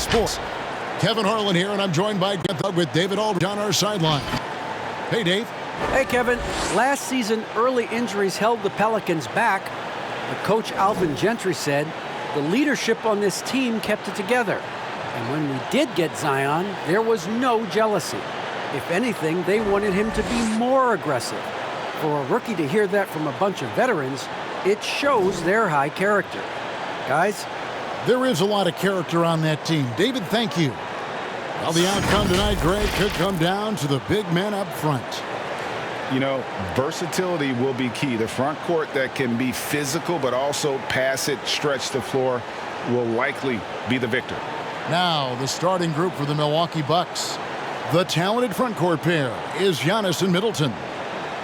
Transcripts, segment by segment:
Sports. Kevin Harlan here, and I'm joined by with David Aldridge on our sideline. Hey, Dave. Hey, Kevin. Last season, early injuries held the Pelicans back, but Coach Alvin Gentry said the leadership on this team kept it together. And when we did get Zion, there was no jealousy. If anything, they wanted him to be more aggressive. For a rookie to hear that from a bunch of veterans, it shows their high character. Guys? There is a lot of character on that team. David, thank you. Well, the outcome tonight, Greg, could come down to the big men up front. You know, versatility will be key. The front court that can be physical but also pass it, stretch the floor will likely be the victor. Now, the starting group for the Milwaukee Bucks. The talented front court pair is Giannis and Middleton.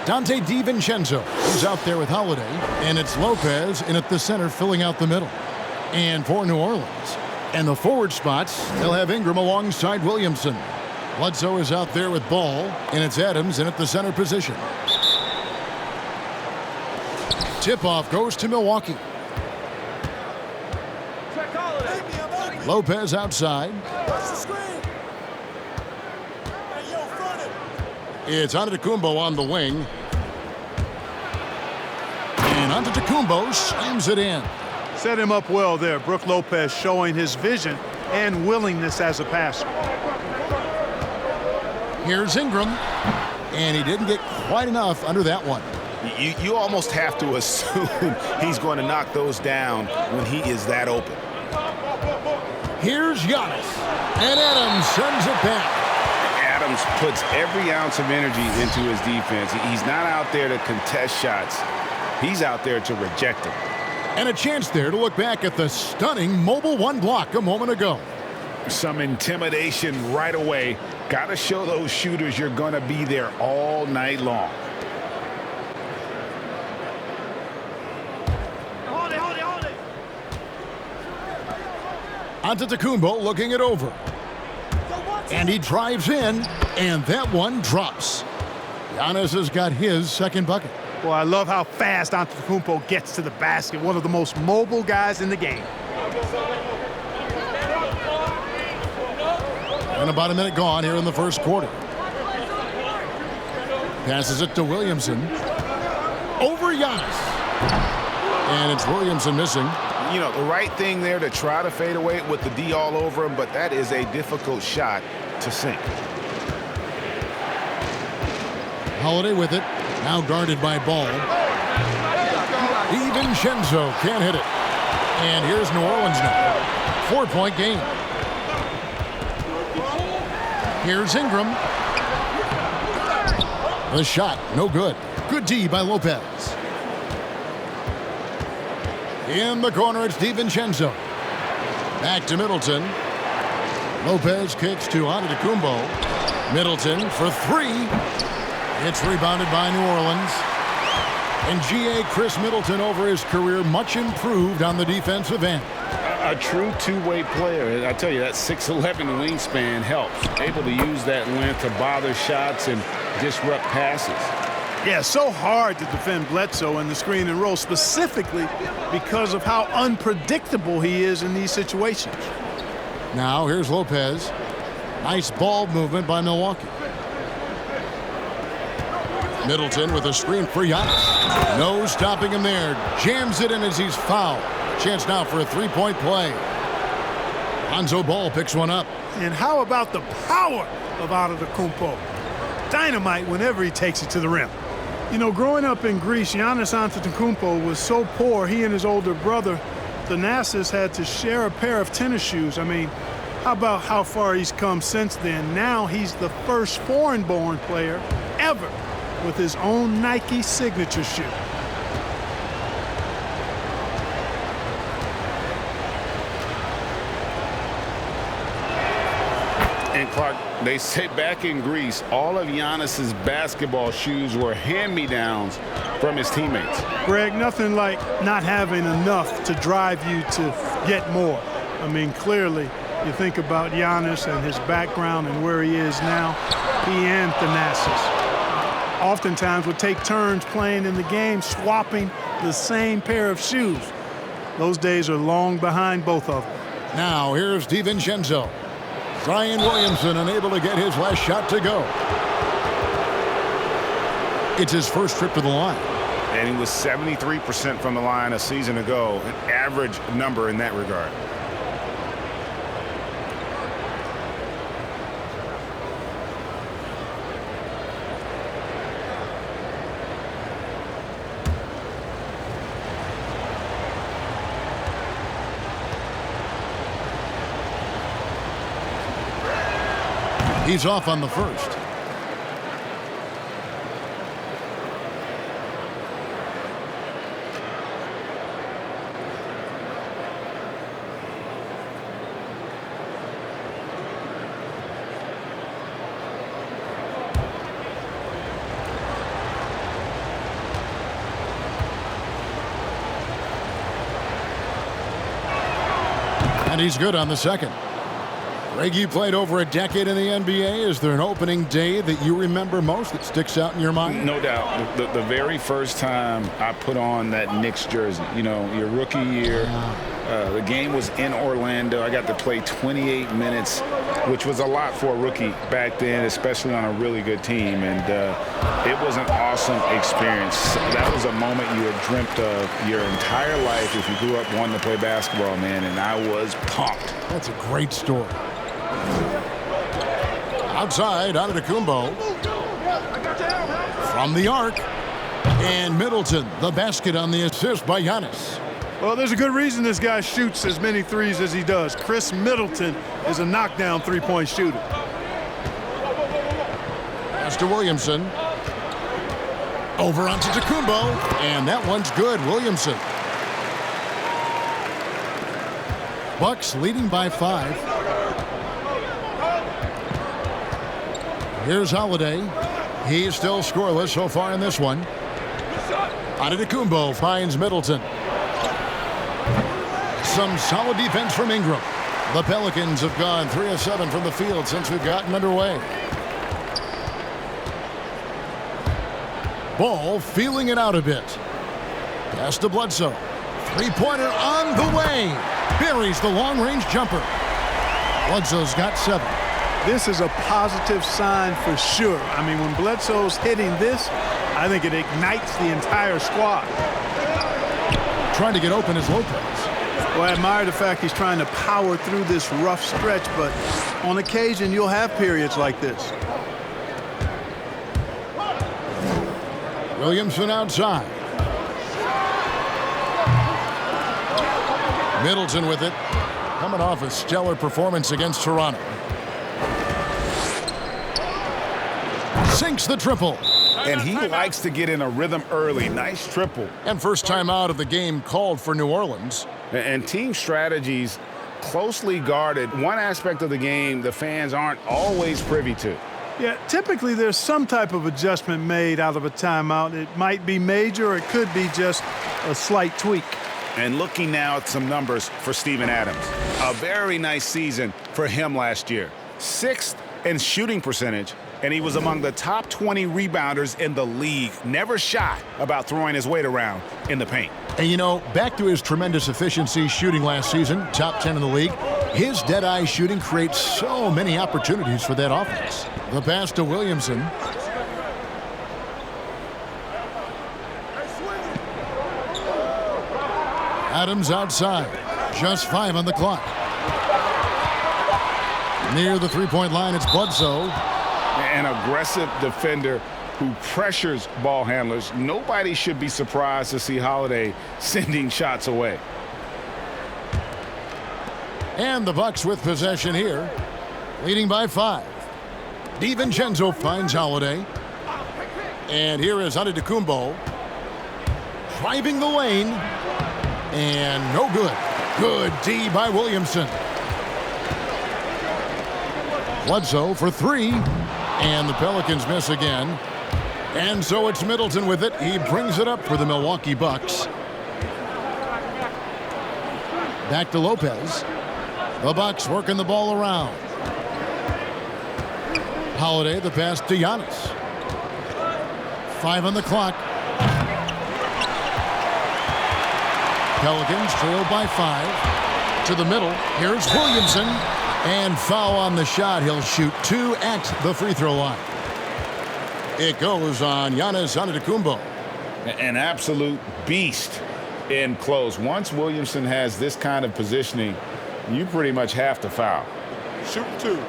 Dante DiVincenzo is out there with Holiday, and it's Lopez in at the center filling out the middle. And for New Orleans, and the forward spots, they'll have Ingram alongside Williamson. Bledsoe is out there with Ball, and it's Adams in at the center position. Tip-off goes to Milwaukee. Lopez outside. It's Antetokounmpo on the wing. And Antetokounmpo slams it in. Set him up well there. Brook Lopez showing his vision and willingness as a passer. Here's Ingram. And he didn't get quite enough under that one. You almost have to assume he's going to knock those down when he is that open. Here's Giannis, and Adams sends it back. Adams puts every ounce of energy into his defense. He's not out there to contest shots. He's out there to reject them. And a chance there to look back at the stunning mobile one block a moment ago. Some intimidation right away. Got to show those shooters you're going to be there all night long. Antetokounmpo looking it over. And he drives in, and that one drops. Giannis has got his second bucket. Well, I love how fast Antetokounmpo gets to the basket. One of the most mobile guys in the game. And about a minute gone here in the first quarter. Passes it to Williamson. Over Giannis. And it's Williamson missing. You know, the right thing there to try to fade away with the D all over him, but that is a difficult shot to sink. Holiday with it. Now guarded by Ball. DiVincenzo can't hit it. And here's New Orleans now. 4-point game. Here's Ingram. The shot, no good. Good D by Lopez. In the corner, it's DiVincenzo. Back to Middleton. Lopez kicks to Antetokounmpo. Middleton for three. It's rebounded by New Orleans. And G.A. Chris Middleton over his career, much improved on the defensive end. A true two-way player. I tell you, that 6'11" wingspan helps. Able to use that length to bother shots and disrupt passes. Yeah, so hard to defend Bledsoe in the screen and roll, specifically because of how unpredictable he is in these situations. Now here's Lopez. Nice ball movement by Milwaukee. Middleton with a screen for Giannis. No stopping him there. Jams it in as he's fouled. Chance now for a three-point play. Lonzo Ball picks one up. And how about the power of Antetokounmpo? Dynamite whenever he takes it to the rim. You know, growing up in Greece, Giannis Antetokounmpo was so poor, he and his older brother, Thanasis, had to share a pair of tennis shoes. I mean, how about how far he's come since then? Now he's the first foreign-born player ever with his own Nike signature shoe. And Clark, they say back in Greece, all of Giannis's basketball shoes were hand-me-downs from his teammates. Greg, nothing like not having enough to drive you to get more. I mean, clearly, you think about Giannis and his background and where he is now, he and Thanasis oftentimes would take turns playing in the game, swapping the same pair of shoes. Those days are long behind both of them. Now here's DiVincenzo. Zion Williamson unable to get his last shot to go. It's his first trip to the line. And he was 73% from the line a season ago, an average number in that regard. He's off on the first. And he's good on the second. Greg, you played over a decade in the NBA. Is there an opening day that you remember most that sticks out in your mind? No doubt. The very first time I put on that Knicks jersey, you know, your rookie year, the game was in Orlando. I got to play 28 minutes, which was a lot for a rookie back then, especially on a really good team. And it was an awesome experience. That was a moment you had dreamt of your entire life if you grew up wanting to play basketball, man, and I was pumped. That's a great story. Outside, Antetokounmpo. From the arc. And Middleton, the basket on the assist by Giannis. Well, there's a good reason this guy shoots as many threes as he does. Chris Middleton is a knockdown three-point shooter. Pass to Williamson. Over onto Antetokounmpo. And that one's good. Williamson. Bucks leading by 5. Here's Holiday. He's still scoreless so far in this one. Antetokounmpo finds Middleton. Some solid defense from Ingram. The Pelicans have gone 3 of 7 from the field since we've gotten underway. Ball feeling it out a bit. Pass to Bledsoe. Three-pointer on the way. Buries the long-range jumper. Bledsoe's got 7. This is a positive sign for sure. I mean, when Bledsoe's hitting this, I think it ignites the entire squad. Trying to get open is Lopez. Well, I admire the fact he's trying to power through this rough stretch, but on occasion you'll have periods like this. Williamson outside. Middleton with it. Coming off a stellar performance against Toronto. Sinks the triple. And he likes to get in a rhythm early. Nice triple. And first time out of the game called for New Orleans. And team strategies closely guarded. One aspect of the game the fans aren't always privy to. Yeah, typically there's some type of adjustment made out of a timeout. It might be major, or it could be just a slight tweak. And looking now at some numbers for Steven Adams. A very nice season for him last year. 6th in shooting percentage, and he was among the top 20 rebounders in the league. Never shy about throwing his weight around in the paint. And you know, back to his tremendous efficiency shooting last season, top 10 in the league, his dead-eye shooting creates so many opportunities for that offense. The pass to Williamson. Adams outside. Just 5 on the clock. Near the three-point line, it's Bledsoe. An aggressive defender who pressures ball handlers. Nobody should be surprised to see Holiday sending shots away. And the Bucks with possession here, leading by 5. DiVincenzo finds Holiday. And here is Antetokounmpo. Driving the lane. And no good. Good D by Williamson. Bledsoe for 3. And the Pelicans miss again. And so it's Middleton with it. He brings it up for the Milwaukee Bucks. Back to Lopez. The Bucks working the ball around. Holiday, the pass to Giannis. 5 on the clock. Pelicans trail by 5. To the middle. Here's Williamson. And foul on the shot. He'll shoot 2 at the free throw line. It goes on Giannis Antetokounmpo. An absolute beast in close. Once Williamson has this kind of positioning, you pretty much have to foul. Shoot 2.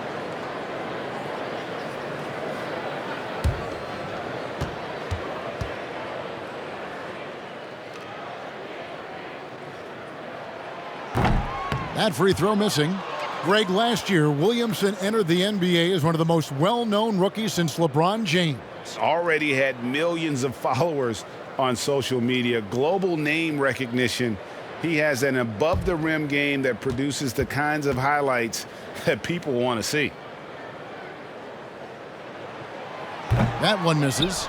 That free throw missing. Greg, last year, Williamson entered the NBA as one of the most well-known rookies since LeBron James. Already had millions of followers on social media, global name recognition. He has an above-the-rim game that produces the kinds of highlights that people want to see. That one misses.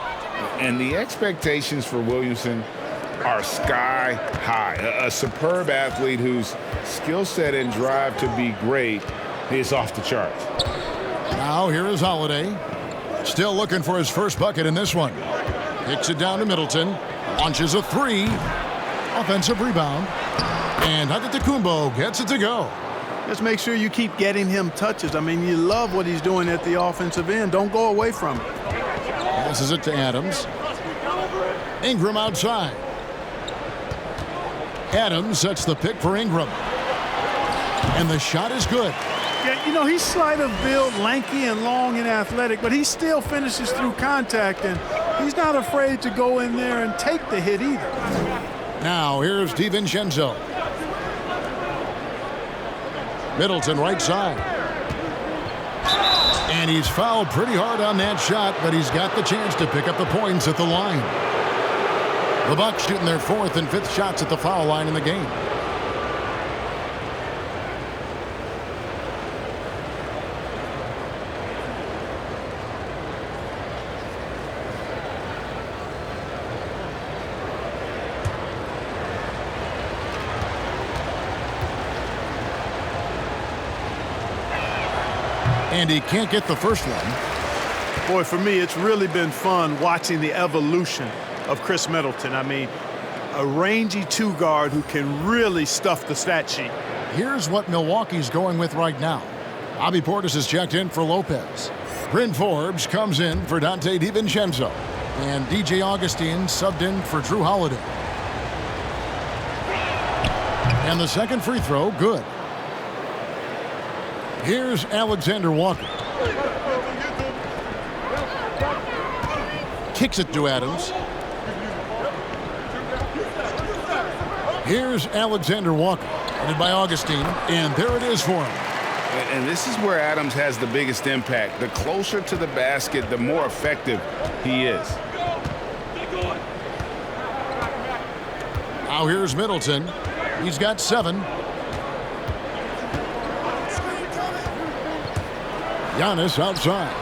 And the expectations for Williamson are sky high. A superb athlete whose skill set and drive to be great is off the charts. Now here is Holiday. Still looking for his first bucket in this one. Kicks it down to Middleton. Launches a 3. Offensive rebound. And Antetokounmpo gets it to go. Just make sure you keep getting him touches. I mean, you love what he's doing at the offensive end. Don't go away from it. Passes it to Adams. Ingram outside. Adams sets the pick for Ingram. And the shot is good. Yeah, you know, he's slight of build, lanky and long and athletic, but he still finishes through contact, and he's not afraid to go in there and take the hit either. Now here's DiVincenzo. Middleton right side. And he's fouled pretty hard on that shot, but he's got the chance to pick up the points at the line. The Bucks shooting their 4th and 5th shots at the foul line in the game. And he can't get the first one. Boy, for me, it's really been fun watching the evolution of Chris Middleton. I mean, a rangy 2-guard who can really stuff the stat sheet. Here's what Milwaukee's going with right now. Bobby Portis is checked in for Lopez. Bryn Forbes comes in for Dante DiVincenzo. And DJ Augustine subbed in for Drew Holiday. And the second free throw, good. Here's Alexander Walker. Kicks it to Adams. Here's Alexander Walker, headed by Augustine, and there it is for him. And this is where Adams has the biggest impact. The closer to the basket, the more effective he is. Now here's Middleton. He's got 7. Giannis outside.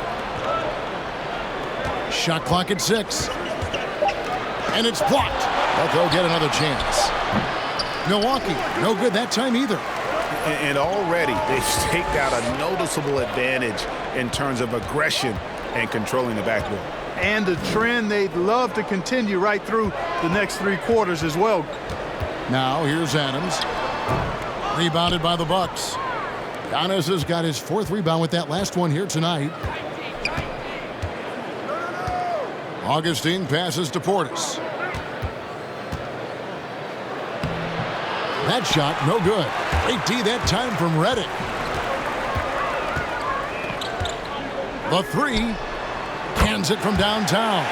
Shot clock at 6. And it's blocked. But they'll get another chance. Milwaukee, no good that time either. And already they've staked out a noticeable advantage in terms of aggression and controlling the backboard. And a trend they'd love to continue right through the next 3 quarters as well. Now here's Adams. Rebounded by the Bucks. Giannis has got his 4th rebound with that last one here tonight. Augustine passes to Portis. That shot, no good. Great D that time from Redick. The 3. Cans it from downtown.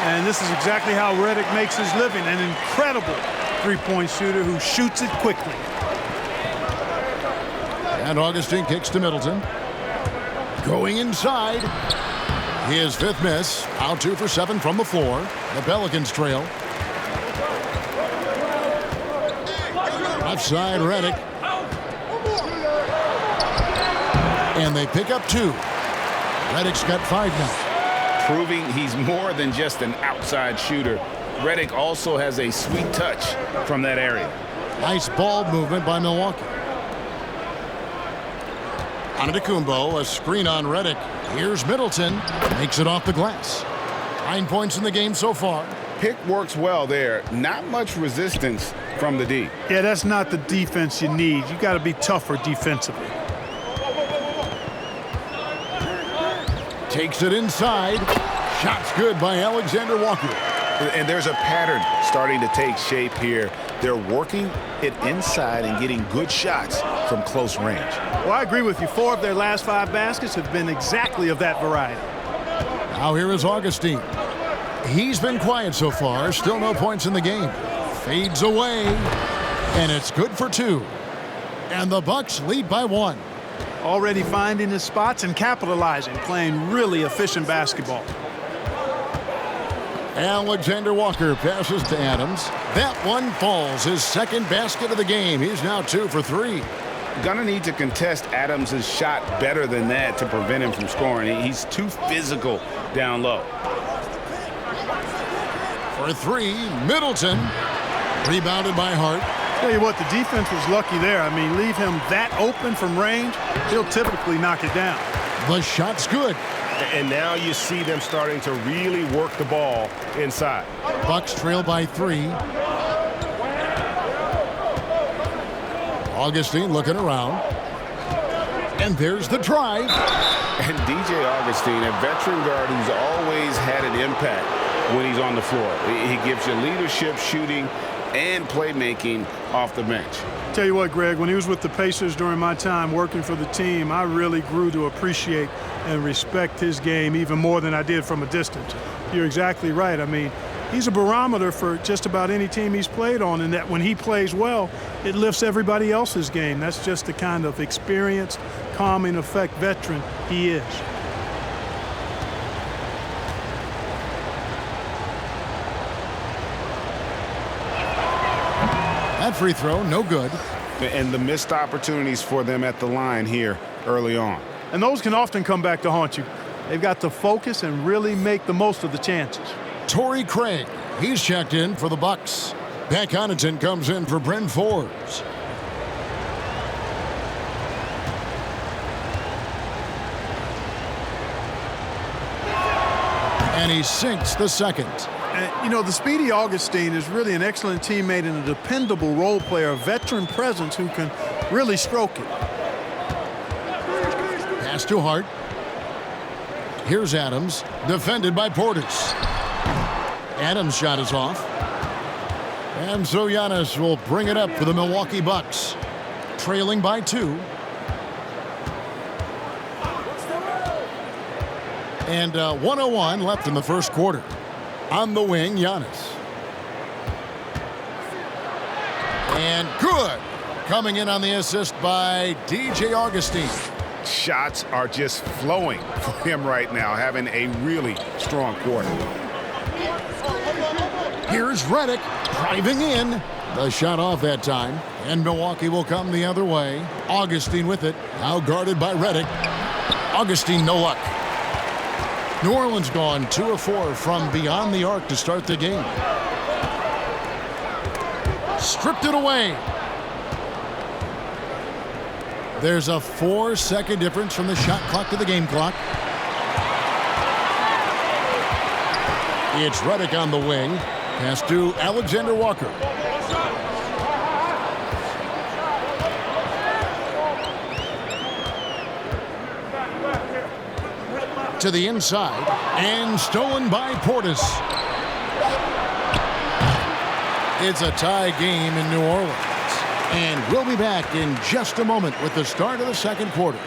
And this is exactly how Redick makes his living. An incredible three-point shooter who shoots it quickly. And Augustine kicks to Middleton. Going inside. His 5th miss. Out 2 for 7 from the floor. The Pelicans trail. Left side, Redick. And they pick up 2. Redick's got 5 now. Proving he's more than just an outside shooter. Redick also has a sweet touch from that area. Nice ball movement by Milwaukee. Antetokounmpo, a screen on Redick. Here's Middleton. Makes it off the glass. 9 points in the game so far. Pick works well there. Not much resistance, from the D. Yeah, that's not the defense you need. You got to be tougher defensively. Takes it inside. Shot's good by Alexander Walker. And there's a pattern starting to take shape here. They're working it inside and getting good shots from close range. Well, I agree with you. 4 of their last 5 baskets have been exactly of that variety. Now here is Augustine. He's been quiet so far. Still no points in the game. Fades away. And it's good for 2. And the Bucks lead by 1. Already finding his spots and capitalizing, playing really efficient basketball. Alexander Walker passes to Adams. That one falls. His second basket of the game. He's now 2 for 3. Gonna need to contest Adams' shot better than that to prevent him from scoring. He's too physical down low. For 3, Middleton. Rebounded by Hart. Tell you what, the defense was lucky there. I mean, leave him that open from range, he'll typically knock it down. The shot's good. And now you see them starting to really work the ball inside. Bucks trail by 3. Augustine looking around. And there's the drive. And DJ Augustine, a veteran guard who's always had an impact when he's on the floor. He gives you leadership, shooting, and playmaking off the bench. Tell you what, Greg, when he was with the Pacers during my time working for the team, I really grew to appreciate and respect his game even more than I did from a distance. You're exactly right. I mean, he's a barometer for just about any team he's played on, and that when he plays well, it lifts everybody else's game. That's just the kind of experienced, calming effect veteran he is. That free throw, no good. And the missed opportunities for them at the line here early on. And those can often come back to haunt you. They've got to focus and really make the most of the chances. Torrey Craig, he's checked in for the Bucks. Pat Connaughton comes in for Bryn Forbes. And he sinks the second. And, you know, the speedy Augustine is really an excellent teammate and a dependable role player, a veteran presence who can really stroke it. Pass to Hart. Here's Adams, defended by Portis. Adams' shot is off. And so Giannis will bring it up for the Milwaukee Bucks, trailing by 2. And 1:01 left in the first quarter. On the wing, Giannis. And good. Coming in on the assist by DJ Augustine. Shots are just flowing for him right now, having a really strong quarter. Here's Redick driving in. The shot off that time. And Milwaukee will come the other way. Augustine with it. Now guarded by Redick. Augustine, no luck. New Orleans gone 2 of 4 from beyond the arc to start the game. Stripped it away. There's a 4-second difference from the shot clock to the game clock. It's Redick on the wing. Pass to Alexander Walker. To the inside, and stolen by Portis. It's a tie game in New Orleans. And we'll be back in just a moment with the start of the second quarter.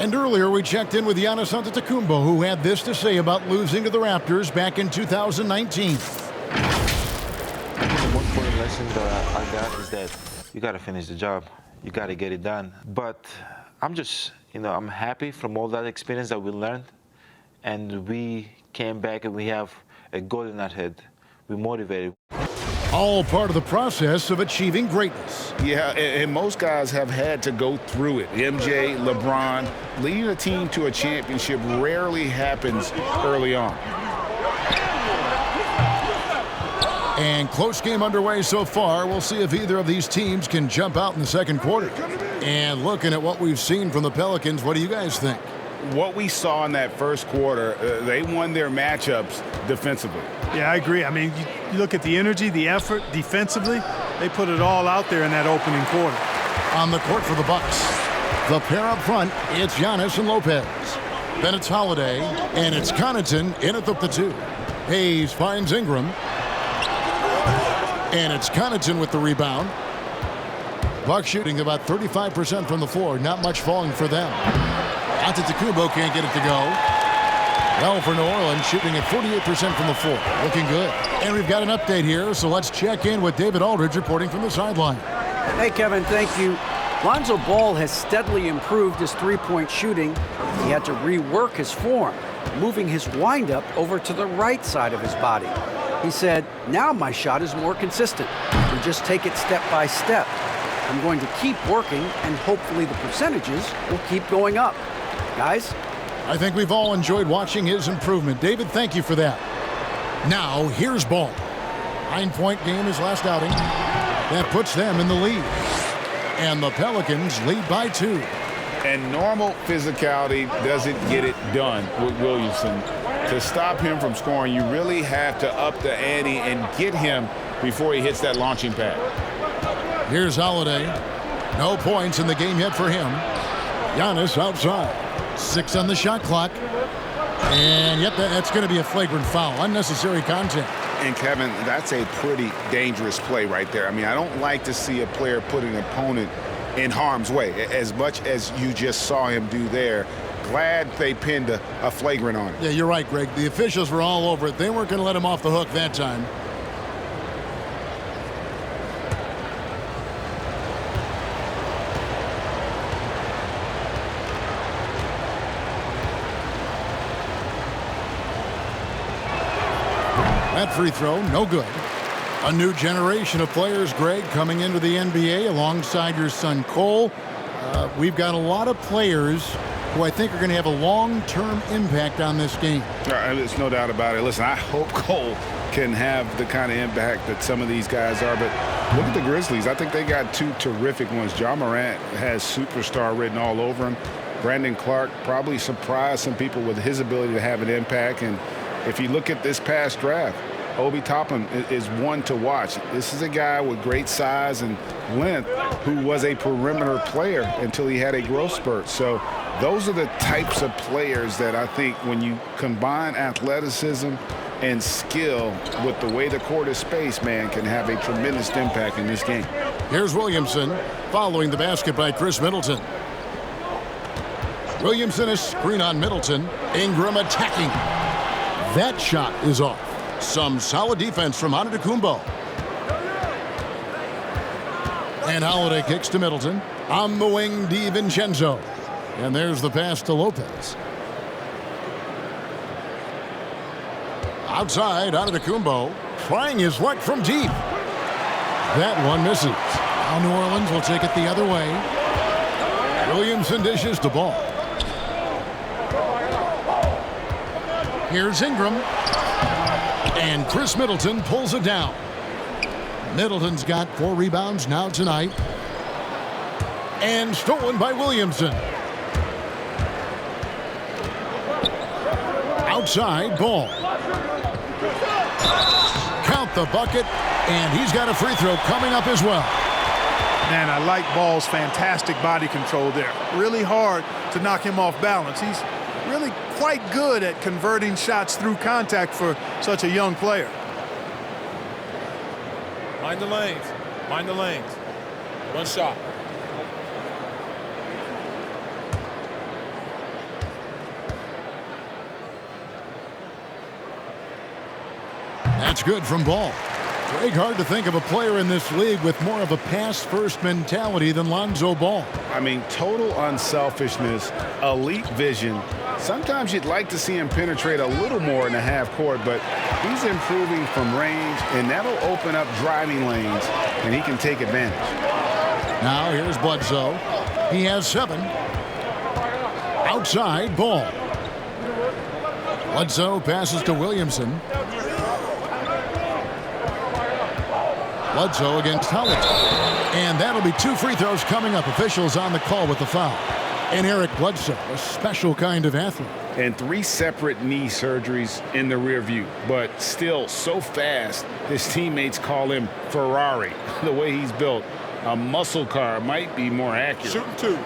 And earlier we checked in with Giannis Antetokounmpo, who had this to say about losing to the Raptors back in 2019. The most important lesson that I got is that you got to finish the job. You got to get it done. But I'm just, I'm happy from all that experience that we learned. And we came back and we have a goal in our head. We're motivated. All part of the process of achieving greatness. Yeah, and most guys have had to go through it. MJ, LeBron, leading a team to a championship rarely happens early on. And close game underway so far. We'll see if either of these teams can jump out in the second quarter. And looking at what we've seen from the Pelicans, what do you guys think? What we saw in that first quarter, they won their matchups defensively. Yeah, I agree. I mean, you look at the energy, the effort defensively, they put it all out there in that opening quarter. On the court for the Bucks, the pair up front, it's Giannis and Lopez. Then it's Holiday, and it's Connaughton in at the 2. Hayes finds Ingram. And it's Connaughton with the rebound. Bucks shooting about 35% from the floor. Not much falling for them. Antetokounmpo can't get it to go. Well, for New Orleans, shooting at 48% from the floor. Looking good. And we've got an update here, so let's check in with David Aldridge reporting from the sideline. Hey, Kevin, thank you. Lonzo Ball has steadily improved his three-point shooting. He had to rework his form, moving his windup over to the right side of his body. He said, now my shot is more consistent. We just take it step by step. I'm going to keep working, and hopefully the percentages will keep going up. Guys? I think we've all enjoyed watching his improvement. David, thank you for that. Now, here's Ball. 9-point game his last outing. That puts them in the lead. And the Pelicans lead by 2. And normal physicality doesn't get it done with Williamson. To stop him from scoring, you really have to up the ante and get him before he hits that launching pad. Here's Holiday. No points in the game yet for him. Giannis outside. 6 on the shot clock. And yet that's going to be a flagrant foul. Unnecessary contact. And Kevin, that's a pretty dangerous play right there. I mean, I don't like to see a player put an opponent in harm's way as much as you just saw him do there. Glad they pinned a flagrant on it. Yeah, you're right, Greg. The officials were all over it. They weren't going to let him off the hook that time. That free throw, no good. A new generation of players, Greg, coming into the NBA alongside your son Cole. We've got a lot of players who I think are going to have a long-term impact on this game. There's no doubt about it. Listen, I hope Cole can have the kind of impact that some of these guys are. But look at the Grizzlies. I think they got 2 terrific ones. Ja Morant has superstar written all over him. Brandon Clark probably surprised some people with his ability to have an impact. And if you look at this past draft, Obi Toppin is one to watch. This is a guy with great size and length who was a perimeter player until he had a growth spurt. So those are the types of players that I think when you combine athleticism and skill with the way the court is spaced, man, can have a tremendous impact in this game. Here's Williamson following the basket by Chris Middleton. Williamson is screen on Middleton. Ingram attacking. That shot is off. Some solid defense from Antetokounmpo. And Holiday kicks to Middleton. On the wing, DiVincenzo. And there's the pass to Lopez. Outside, Antetokounmpo trying his luck from deep. That one misses. Now New Orleans will take it the other way. Williamson dishes the ball. Here's Ingram. And Chris Middleton pulls it down. Middleton's got 4 rebounds now tonight. And stolen by Williamson. Outside, Ball. Count the bucket, and he's got a free throw coming up as well. Man, I like Ball's fantastic body control there. Really hard to knock him off balance. He's really quite good at converting shots through contact for such a young player. Mind the lanes. Mind the lanes. One shot. That's good from Ball. Greg, hard to think of a player in this league with more of a pass-first mentality than Lonzo Ball. I mean, total unselfishness, elite vision. Sometimes you'd like to see him penetrate a little more in the half court, but he's improving from range, and that'll open up driving lanes, and he can take advantage. Now here's Bledsoe. He has 7. Outside, Ball. Bledsoe passes to Williamson. Bledsoe against Holiday. And that'll be 2 free throws coming up. Officials on the call with the foul. And Eric Bledsoe, a special kind of athlete. And 3 separate knee surgeries in the rear view, but still so fast, his teammates call him Ferrari. The way he's built, a muscle car might be more accurate. Shooting 2.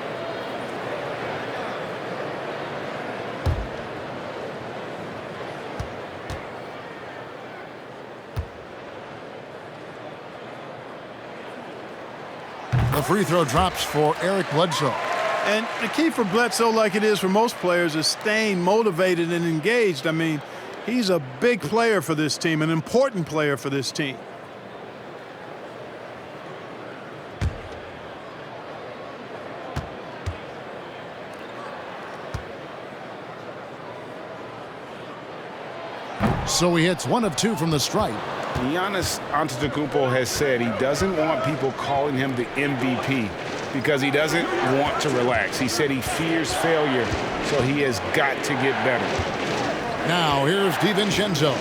The free throw drops for Eric Bledsoe. And the key for Bledsoe, like it is for most players, is staying motivated and engaged. I mean, he's a big player for this team, an important player for this team. So he hits 1 of 2 from the stripe. Giannis Antetokounmpo has said he doesn't want people calling him the MVP because he doesn't want to relax. He said he fears failure, so he has got to get better. Now here's DiVincenzo.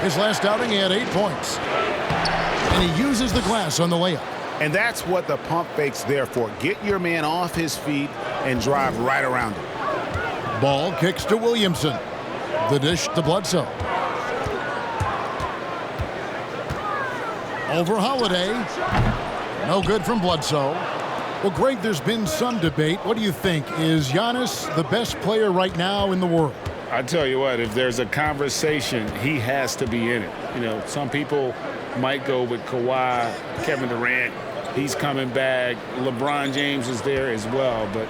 His last outing, he had 8 points. And he uses the glass on the layup. And that's what the pump fake's there for. Get your man off his feet and drive right around him. Ball kicks to Williamson. The dish to Bledsoe. Over Holiday. No good from Bledsoe. Well, Greg, there's been some debate. What do you think? Is Giannis the best player right now in the world? I tell you what, if there's a conversation, he has to be in it. You know, some people might go with Kawhi, Kevin Durant. He's coming back. LeBron James is there as well. But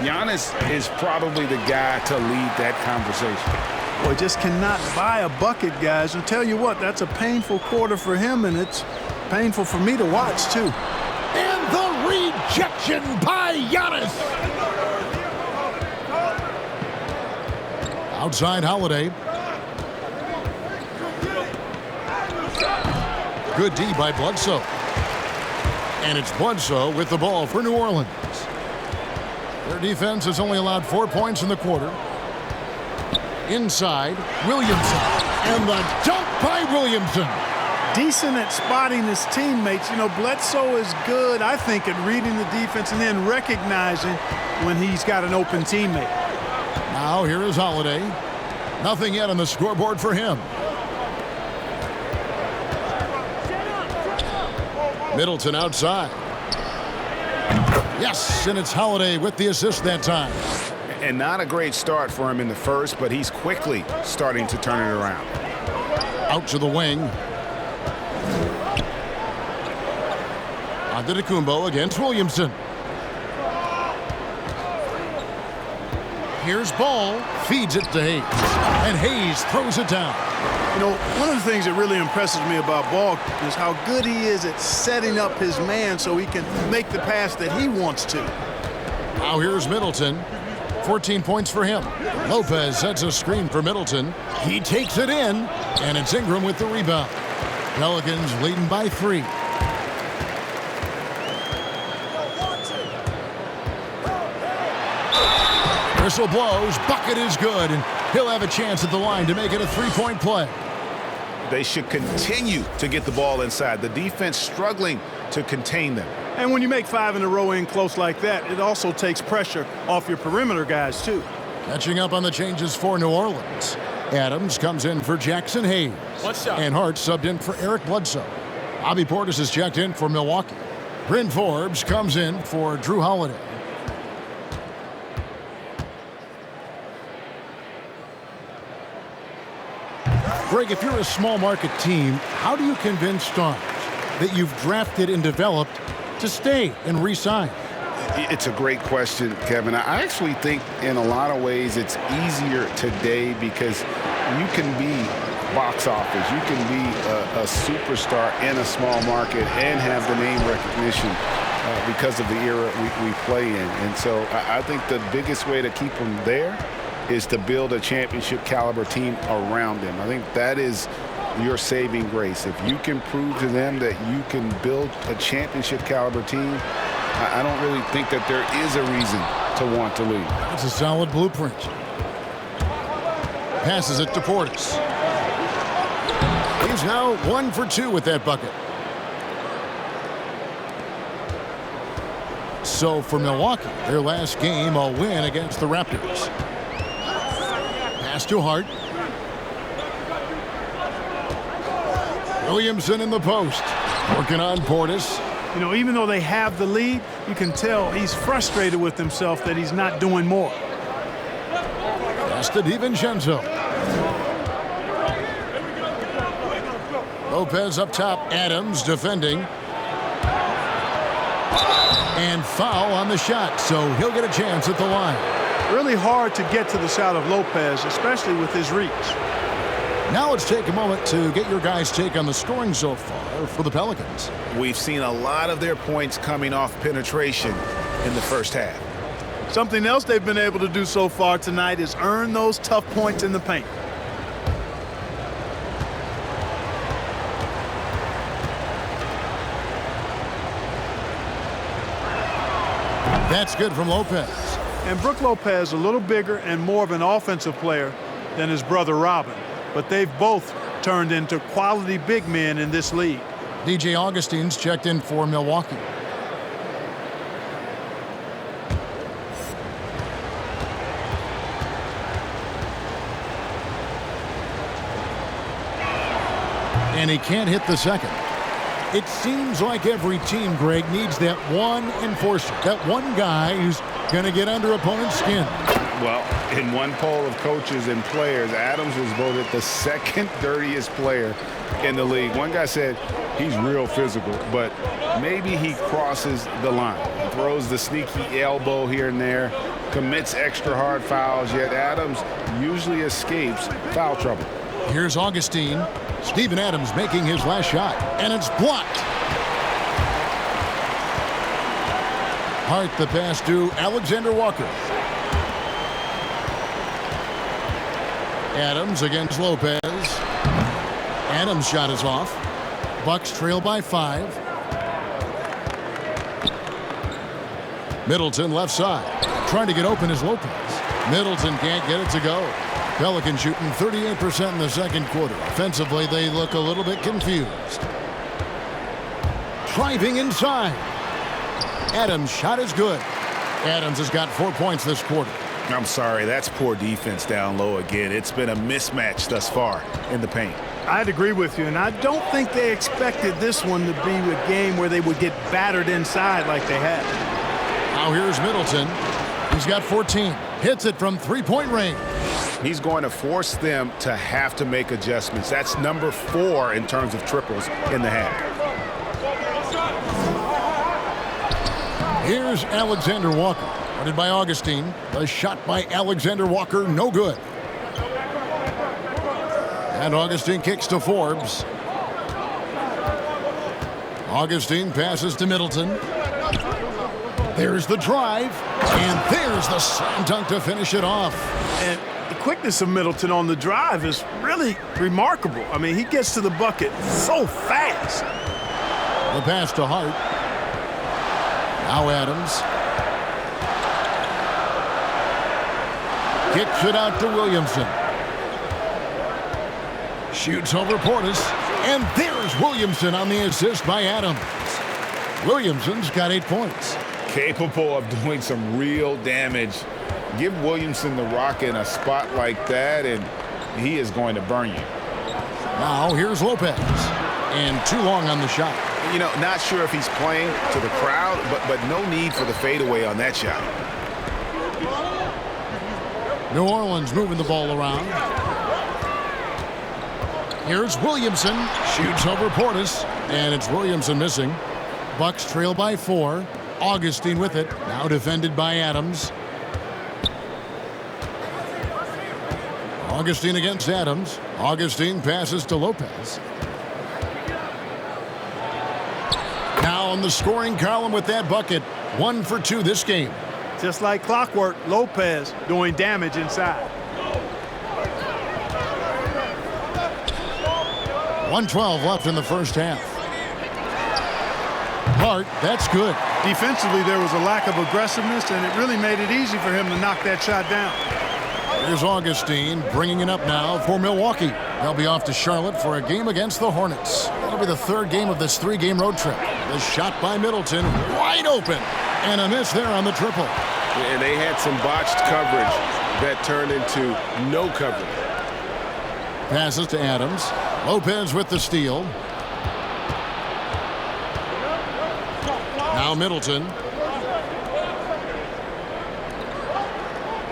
Giannis is probably the guy to lead that conversation. Boy, just cannot buy a bucket, guys. And tell you what, that's a painful quarter for him, and it's painful for me to watch, too. And the rejection by Giannis. Outside Holiday. Good D by Bledsoe. And it's Bledsoe with the ball for New Orleans. Their defense has only allowed 4 points in the quarter. Inside, Williamson. And the dunk by Williamson. Decent at spotting his teammates. You know, Bledsoe is good, I think, at reading the defense and then recognizing when he's got an open teammate. Now here is Holiday. Nothing yet on the scoreboard for him. Middleton outside. Yes, and it's Holiday with the assist that time. And not a great start for him in the first, but he's quickly starting to turn it around. Out to the wing. Antetokounmpo against Williamson. Here's Ball. Feeds it to Hayes. And Hayes throws it down. You know, one of the things that really impresses me about Ball is how good he is at setting up his man so he can make the pass that he wants to. Now here's Middleton. 14 points for him. Lopez sets a screen for Middleton. He takes it in, and it's Ingram with the rebound. Pelicans leading by 3. Whistle blows. Bucket is good, and he'll have a chance at the line to make it a 3-point play. They should continue to get the ball inside. The defense struggling to contain them. And when you make 5 in a row in close like that, it also takes pressure off your perimeter guys, too. Catching up on the changes for New Orleans. Adams comes in for Jackson Hayes. And Hart subbed in for Eric Bledsoe. Bobby Portis is checked in for Milwaukee. Bryn Forbes comes in for Drew Holiday. Greg, if you're a small market team, how do you convince stars that you've drafted and developed to stay and re-sign? It's a great question, Kevin. I actually think in a lot of ways it's easier today because you can be box office. You can be a superstar in a small market and have the name recognition because of the era we play in. And so I think the biggest way to keep them there is to build a championship caliber team around them. I think that is your saving grace. If you can prove to them that you can build a championship caliber team, I don't really think that there is a reason to want to leave. It's a solid blueprint. Passes it to Portis. He's now 1 for 2 with that bucket. So for Milwaukee, their last game, a win against the Raptors. Pass to Hart. Williamson in the post. Working on Portis. You know, even though they have the lead, you can tell he's frustrated with himself that he's not doing more. Pass to DiVincenzo. Lopez up top. Adams defending. And foul on the shot, so he'll get a chance at the line. Really hard to get to the shot of Lopez, especially with his reach. Now let's take a moment to get your guys' take on the scoring so far for the Pelicans. We've seen a lot of their points coming off penetration in the first half. Something else they've been able to do so far tonight is earn those tough points in the paint. That's good from Lopez. And Brook Lopez a little bigger and more of an offensive player than his brother Robin. But they've both turned into quality big men in this league. DJ Augustine's checked in for Milwaukee. And he can't hit the second. It seems like every team, Greg, needs that one enforcer, that one guy who's going to get under opponent's skin. Well, in one poll of coaches and players, Adams was voted the second dirtiest player in the league. One guy said he's real physical, but maybe he crosses the line. Throws the sneaky elbow here and there, commits extra hard fouls, yet Adams usually escapes foul trouble. Here's Augustine. Steven Adams making his last shot, and it's blocked. Hart the pass to Alexander Walker. Adams against Lopez. Adams' shot is off. Bucks trail by 5. Middleton left side. Trying to get open is Lopez. Middleton can't get it to go. Pelicans shooting 38% in the second quarter. Offensively, they look a little bit confused. Driving inside. Adams' shot is good. Adams has got 4 points this quarter. I'm sorry, that's poor defense down low again. It's been a mismatch thus far in the paint. I'd agree with you, and I don't think they expected this one to be a game where they would get battered inside like they had. Now here's Middleton. He's got 14. Hits it from three-point range. He's going to force them to have to make adjustments. That's number 4 in terms of triples in the half. Here's Alexander Walker. Guarded by Augustine. The shot by Alexander Walker, no good. And Augustine kicks to Forbes. Augustine passes to Middleton. There's the drive. And there's the slam dunk to finish it off. And the quickness of Middleton on the drive is really remarkable. I mean, he gets to the bucket so fast. The pass to Hart. Now Adams. Kicks it out to Williamson. Shoots over Portis. And there's Williamson on the assist by Adams. Williamson's got 8 points. Capable of doing some real damage. Give Williamson the rock in a spot like that, and he is going to burn you. Now here's Lopez. And too long on the shot. You know, not sure if he's playing to the crowd, but no need for the fadeaway on that shot. New Orleans moving the ball around. Here's Williamson. Shoots over Portis. And it's Williamson missing. Bucks trail by 4. Augustine with it. Now defended by Adams. Augustine against Adams. Augustine passes to Lopez. Now on the scoring column with that bucket. 1 for 2 this game. Just like clockwork, Lopez doing damage inside. 1:12 left in the first half. Hart, that's good. Defensively, there was a lack of aggressiveness, and it really made it easy for him to knock that shot down. Here's Augustine bringing it up now for Milwaukee. They'll be off to Charlotte for a game against the Hornets. That'll be the third game of this 3-game road trip. The shot by Middleton, wide open, and a miss there on the triple. And they had some botched coverage that turned into no coverage. Passes to Adams. Lopez with the steal. Now Middleton.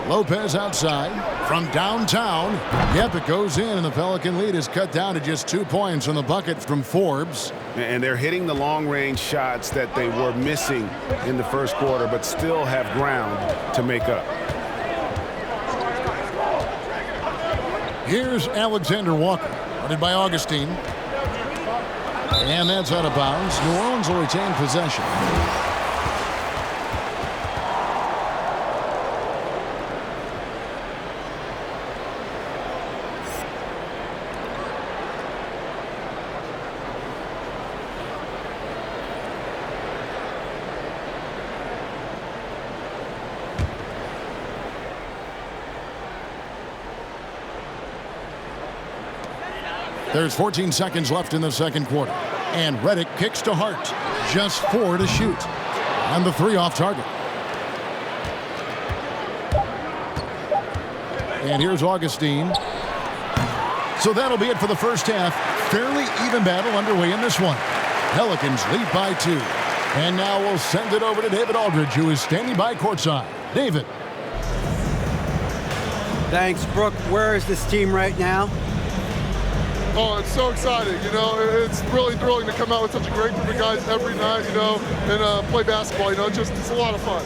Lopez outside from downtown. Yep, it goes in, and the Pelican lead is cut down to just 2 points on the bucket from Forbes. And they're hitting the long-range shots that they were missing in the first quarter, but still have ground to make up. Here's Alexander Walker, guarded by Augustine. And that's out of bounds. New Orleans will retain possession. There's 14 seconds left in the second quarter. And Redick kicks to Hart. Just 4 to shoot. And the 3 off target. And here's Augustine. So that'll be it for the first half. Fairly even battle underway in this one. Pelicans lead by 2. And now we'll send it over to David Aldridge, who is standing by courtside. David. Thanks, Brooke. Where is this team right now? Oh, it's so exciting, you know. It's really thrilling to come out with such a great group of guys every night, you know, and play basketball, you know. It's a lot of fun.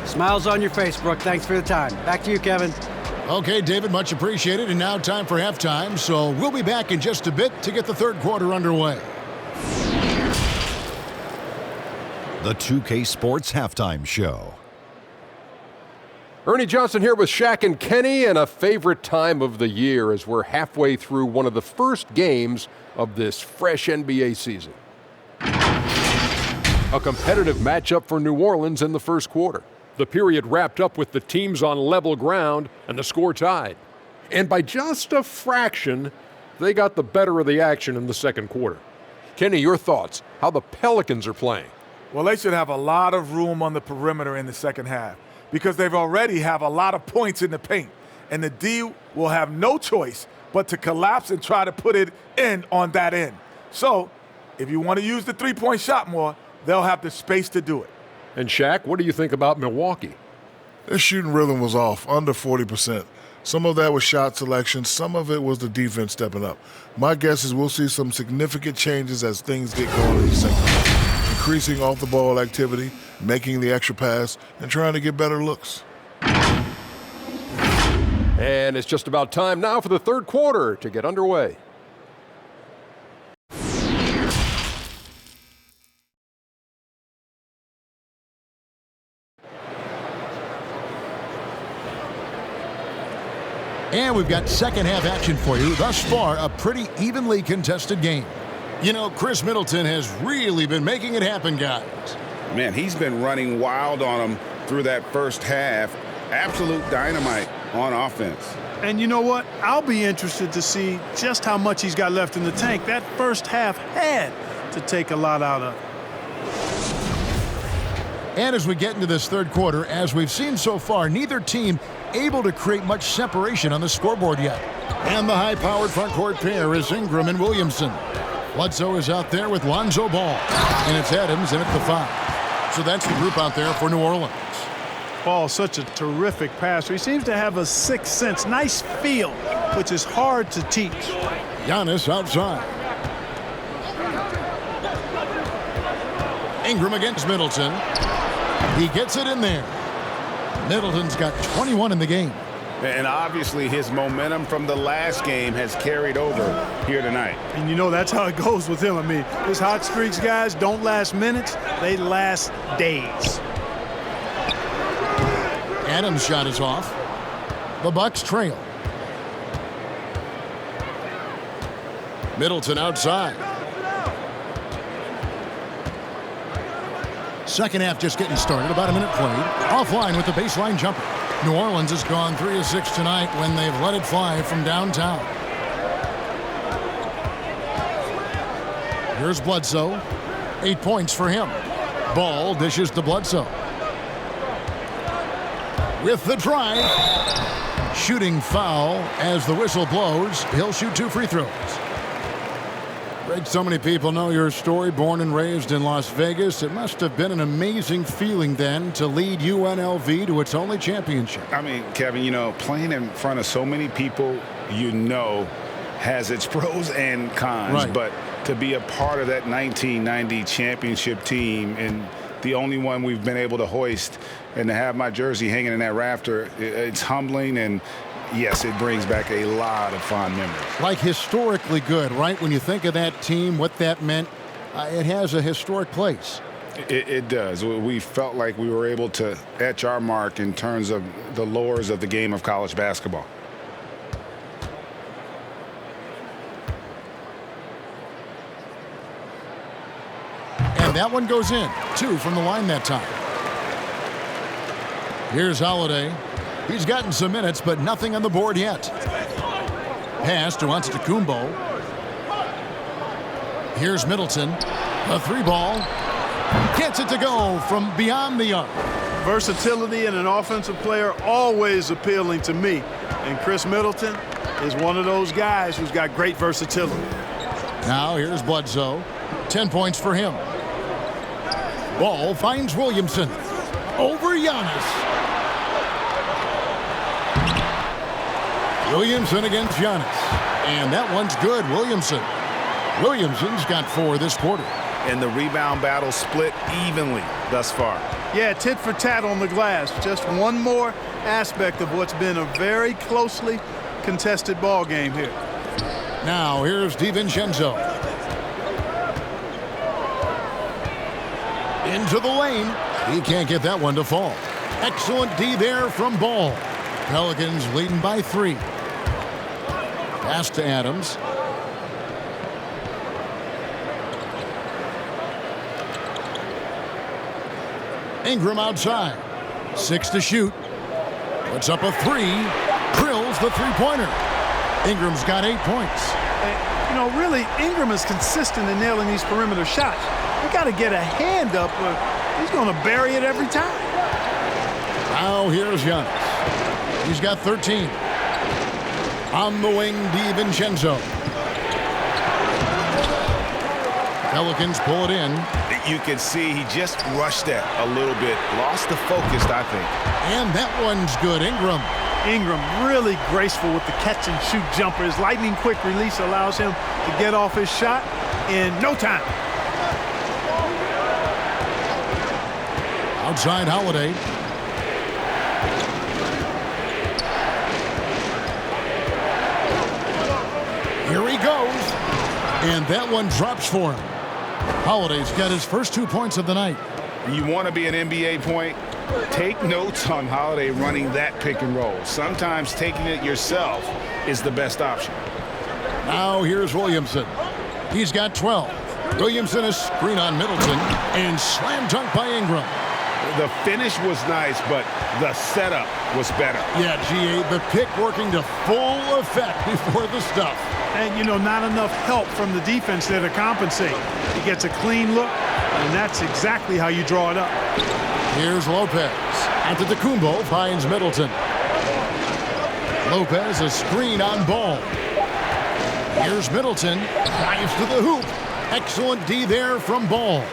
Smiles on your face, Brooke. Thanks for the time. Back to you, Kevin. Okay, David, much appreciated. And now time for halftime. So we'll be back in just a bit to get the third quarter underway. The 2K Sports Halftime Show. Ernie Johnson here with Shaq and Kenny, and a favorite time of the year as we're halfway through one of the first games of this fresh NBA season. A competitive matchup for New Orleans in the first quarter. The period wrapped up with the teams on level ground and the score tied. And by just a fraction, they got the better of the action in the second quarter. Kenny, your thoughts, how the Pelicans are playing? Well, they should have a lot of room on the perimeter in the second half, because they've already have a lot of points in the paint. And the D will have no choice but to collapse and try to put it in on that end. So if you want to use the three-point shot more, they'll have the space to do it. And Shaq, what do you think about Milwaukee? Their shooting rhythm was off, under 40%. Some of that was shot selection. Some of it was the defense stepping up. My guess is we'll see some significant changes as things get going in the second half. Increasing off-the-ball activity, making the extra pass, and trying to get better looks. And it's just about time now for the third quarter to get underway. And we've got second half action for you. Thus far, a pretty evenly contested game. You know, Chris Middleton has really been making it happen, guys. Man, he's been running wild on them through that first half. Absolute dynamite on offense. And you know what? I'll be interested to see just how much he's got left in the tank. That first half had to take a lot out of it. And as we get into this third quarter, as we've seen so far, neither team able to create much separation on the scoreboard yet. And the high-powered front court pair is Ingram and Williamson. Bledsoe is out there with Lonzo Ball. And it's Adams in at the 5. So that's the group out there for New Orleans. Ball, such a terrific passer. He seems to have a sixth sense, nice feel, which is hard to teach. Giannis outside. Ingram against Middleton. He gets it in there. Middleton's got 21 in the game. And obviously his momentum from the last game has carried over here tonight. And you know, that's how it goes with him. I mean, his hot streaks, guys, don't last minutes. They last days. Adams' shot is off. The Bucks trail. Middleton outside. Second half just getting started. About a minute played. Offline with the baseline jumper. New Orleans has gone 3 of 6 tonight when they've let it fly from downtown. Here's Bledsoe. 8 points for him. Ball dishes to Bledsoe. With the drive. Shooting foul as the whistle blows. He'll shoot 2 free throws. Greg, so many people know your story. Born and raised in Las Vegas. It must have been an amazing feeling then to lead UNLV to its only championship. I mean, Kevin, you know, playing in front of so many people, you know, has its pros and cons. Right. But to be a part of that 1990 championship team and the only one we've been able to hoist and to have my jersey hanging in that rafter, it's humbling, and yes, it brings back a lot of fond memories. Like historically good, right? When you think of that team, what that meant, it has a historic place. It does. We felt like we were able to etch our mark in terms of the lores of the game of college basketball. And that one goes in. 2 from the line that time. Here's Holiday. He's gotten some minutes, but nothing on the board yet. Pass to Antetokounmpo. Here's Middleton. A 3-ball. Gets it to go from beyond the arc. Versatility in an offensive player always appealing to me. And Chris Middleton is one of those guys who's got great versatility. Now here's Bledsoe. 10 points for him. Ball finds Williamson. Over Giannis. Williamson against Giannis. And that one's good. Williamson's got 4 this quarter. And the rebound battle split evenly thus far. Yeah, tit for tat on the glass. Just one more aspect of what's been a very closely contested ball game here. Now here's DiVincenzo. Into the lane. He can't get that one to fall. Excellent D there from Ball. Pelicans leading by 3. Pass to Adams. Ingram outside. 6 to shoot. Puts up a 3. Drills the 3-pointer. Ingram's got 8 points. And, you know, really, Ingram is consistent in nailing these perimeter shots. You got to get a hand up, or he's going to bury it every time. Now here's Giannis. He's got 13. On the wing, DiVincenzo. Pelicans pull it in. You can see he just rushed that a little bit. Lost the focus, I think. And that one's good. Ingram really graceful with the catch and shoot jumper. His lightning quick release allows him to get off his shot in no time. Outside Holiday. Here he goes. And that one drops for him. Holiday's got his first 2 points of the night. You want to be an NBA point? Take notes on Holiday running that pick and roll. Sometimes taking it yourself is the best option. Now here's Williamson. He's got 12. Williamson a screen on Middleton and slam dunk by Ingram. The finish was nice, but the setup was better. Yeah, GA, the pick working to full effect before the stuff. And, you know, not enough help from the defense there to compensate. He gets a clean look, and that's exactly how you draw it up. Here's Lopez. Antetokounmpo finds Middleton. Lopez a screen on Ball. Here's Middleton. Dives to the hoop. Excellent D there from Ball.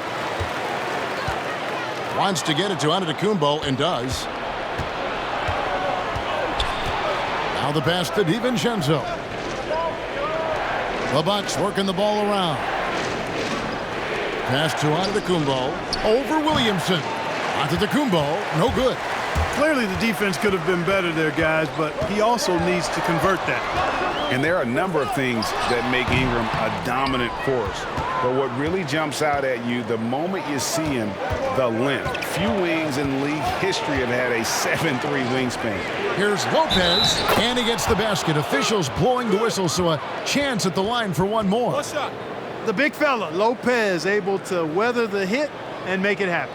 Wants to get it to Antetokounmpo and does. Now the pass to DiVincenzo. The Bucks working the ball around. Pass to Antetokounmpo. Over Williamson. Antetokounmpo, no good. Clearly the defense could have been better there, guys, but he also needs to convert that. And there are a number of things that make Ingram a dominant force. But what really jumps out at you the moment you see him, the length. Few wings in league history have had a 7'3" wingspan. Here's Lopez, and he gets the basket. Officials blowing the whistle, so a chance at the line for one more. What's up? The big fella, Lopez, able to weather the hit and make it happen.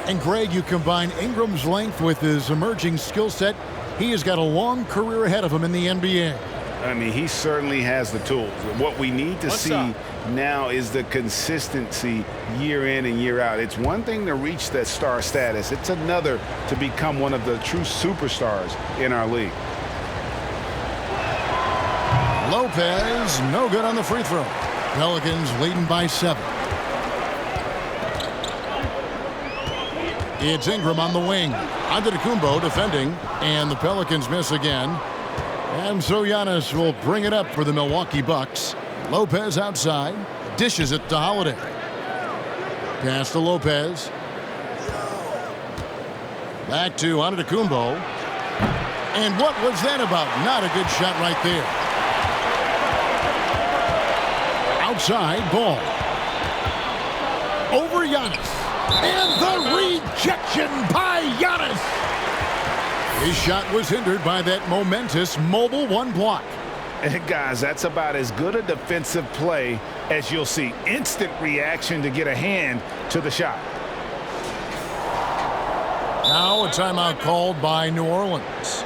And Greg, you combine Ingram's length with his emerging skill set. He has got a long career ahead of him in the NBA. I mean, he certainly has the tools. What we need to see now is the consistency year in and year out. It's one thing to reach that star status. It's another to become one of the true superstars in our league. Lopez, no good on the free throw. Pelicans leading by 7. It's Ingram on the wing. Antetokounmpo defending, and the Pelicans miss again. And so Giannis will bring it up for the Milwaukee Bucks. Lopez outside, dishes it to Holiday. Pass to Lopez. Back to Antetokounmpo. And what was that about? Not a good shot right there. Outside, ball. Over Giannis. And the rejection by Giannis. His shot was hindered by that momentous mobile one block. And guys, that's about as good a defensive play as you'll see. Instant reaction to get a hand to the shot. Now a timeout called by New Orleans.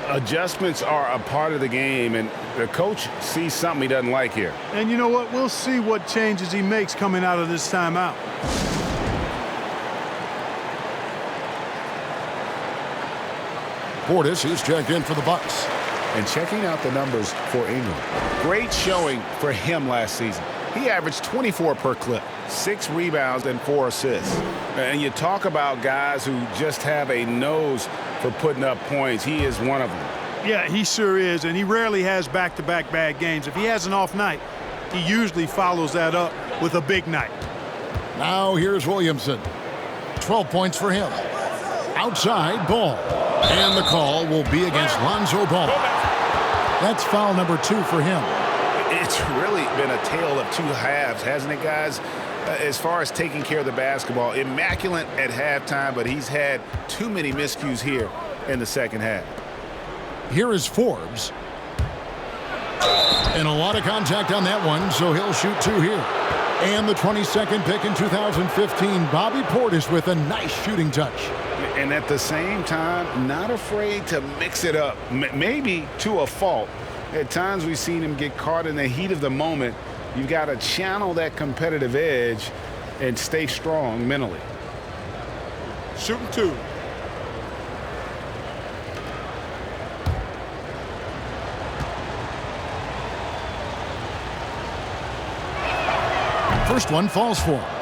Adjustments are a part of the game, and the coach sees something he doesn't like here. And you know what? We'll see what changes he makes coming out of this timeout. Portis is checked in for the Bucks. And checking out the numbers for Ingram. Great showing for him last season. He averaged 24 per clip, 6 rebounds and 4 assists. And you talk about guys who just have a nose for putting up points. He is one of them. Yeah, he sure is, and he rarely has back-to-back bad games. If he has an off night, he usually follows that up with a big night. Now here's Williamson. 12 points for him. Outside, Ball. And the call will be against Lonzo Ball. That's foul number 2 for him. It's really been a tale of two halves, hasn't it, guys? As far as taking care of the basketball, immaculate at halftime, but he's had too many miscues here in the second half. Here is Forbes. And a lot of contact on that one, so he'll shoot 2 here. And the 22nd pick in 2015, Bobby Portis with a nice shooting touch. And at the same time, not afraid to mix it up, maybe to a fault. At times we've seen him get caught in the heat of the moment. You've got to channel that competitive edge and stay strong mentally. Shooting 2. First one falls for him.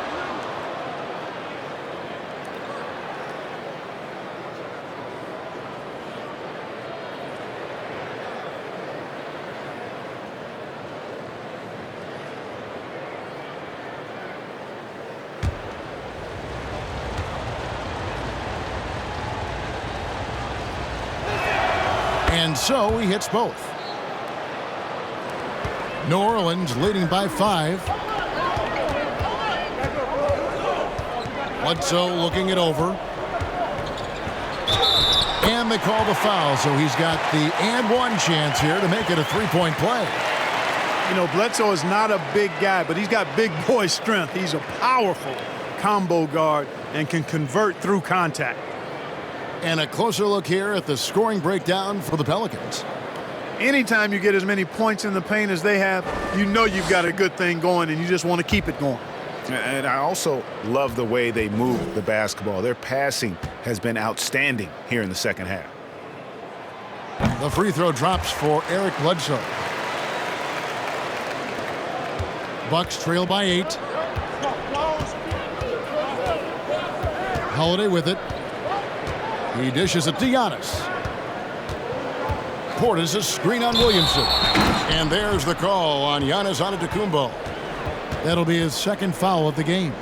And so he hits both. New Orleans leading by 5. Bledsoe looking it over. And they call the foul, so he's got the and one chance here to make it a 3-point play. You know, Bledsoe is not a big guy, but he's got big boy strength. He's a powerful combo guard and can convert through contact. And a closer look here at the scoring breakdown for the Pelicans. Anytime you get as many points in the paint as they have, you know you've got a good thing going and you just want to keep it going. And I also love the way they move the basketball. Their passing has been outstanding here in the second half. The free throw drops for Eric Bledsoe. Bucks trail by 8. Holiday with it. He dishes it to Giannis. Portis a screen on Williamson. And there's the call on Giannis Antetokounmpo. That'll be his second foul of the game.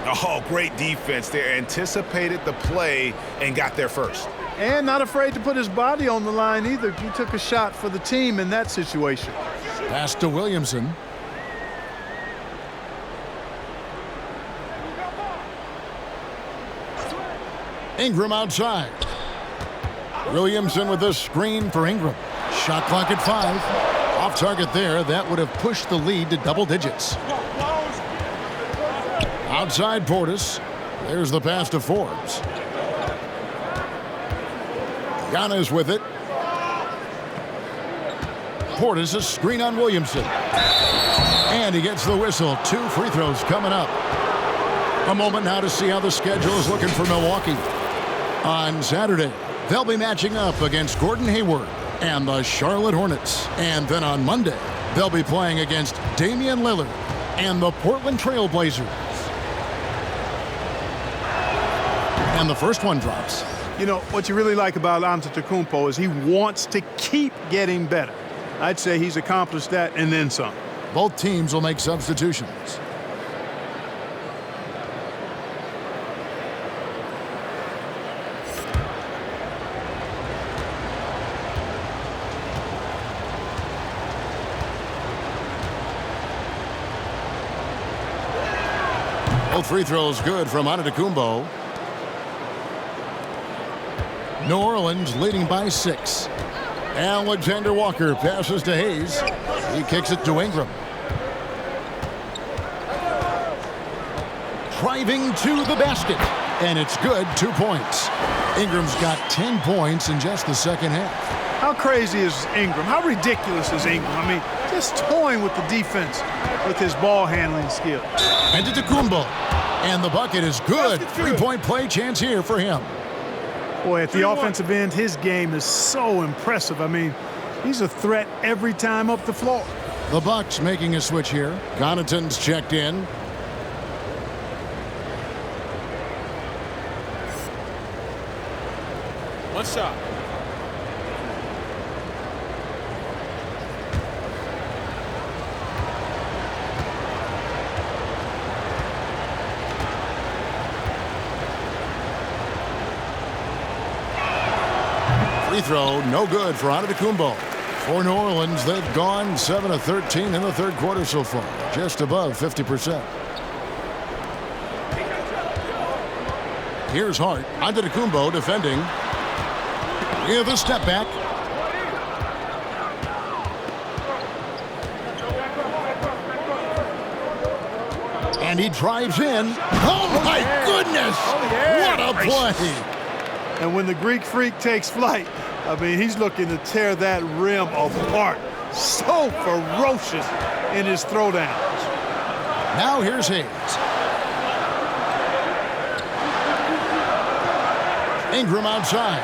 Oh, great defense there. Anticipated the play and got there first. And not afraid to put his body on the line either. He took a shot for the team in that situation. Pass to Williamson. Ingram outside. Williamson with a screen for Ingram. Shot clock at 5. Off target there. That would have pushed the lead to double digits. Outside Portis. There's the pass to Forbes. Giannis with it. Portis a screen on Williamson. And he gets the whistle. 2 free throws coming up. A moment now to see how the schedule is looking for Milwaukee. On Saturday, they'll be matching up against Gordon Hayward and the Charlotte Hornets. And then on Monday, they'll be playing against Damian Lillard and the Portland Trail Blazers. And the first one drops. You know, what you really like about Antetokounmpo is he wants to keep getting better. I'd say he's accomplished that and then some. Both teams will make substitutions. Both free throws good from Antetokounmpo. New Orleans leading by 6. Alexander Walker passes to Hayes. He kicks it to Ingram. Driving to the basket. And it's good. 2 points. Ingram's got 10 points in just the second half. How crazy is Ingram? How ridiculous is Ingram? I mean, just toying with the defense with his ball handling skill. Antetokounmpo. And the bucket is good. 3-point play chance here for him. Boy, at the offensive end, his game is so impressive. I mean, he's a threat every time up the floor. The Bucks making a switch here. Connaughton's checked in. One shot. Free throw, no good for Antetokounmpo. For New Orleans, they've gone 7 of 13 in the third quarter so far, just above 50%. Here's Hart. Antetokounmpo defending. With a step back. And he drives in. Oh, my goodness! What a play! And when the Greek Freak takes flight, I mean, he's looking to tear that rim apart. So ferocious in his throwdowns. Now here's Hayes. Ingram outside.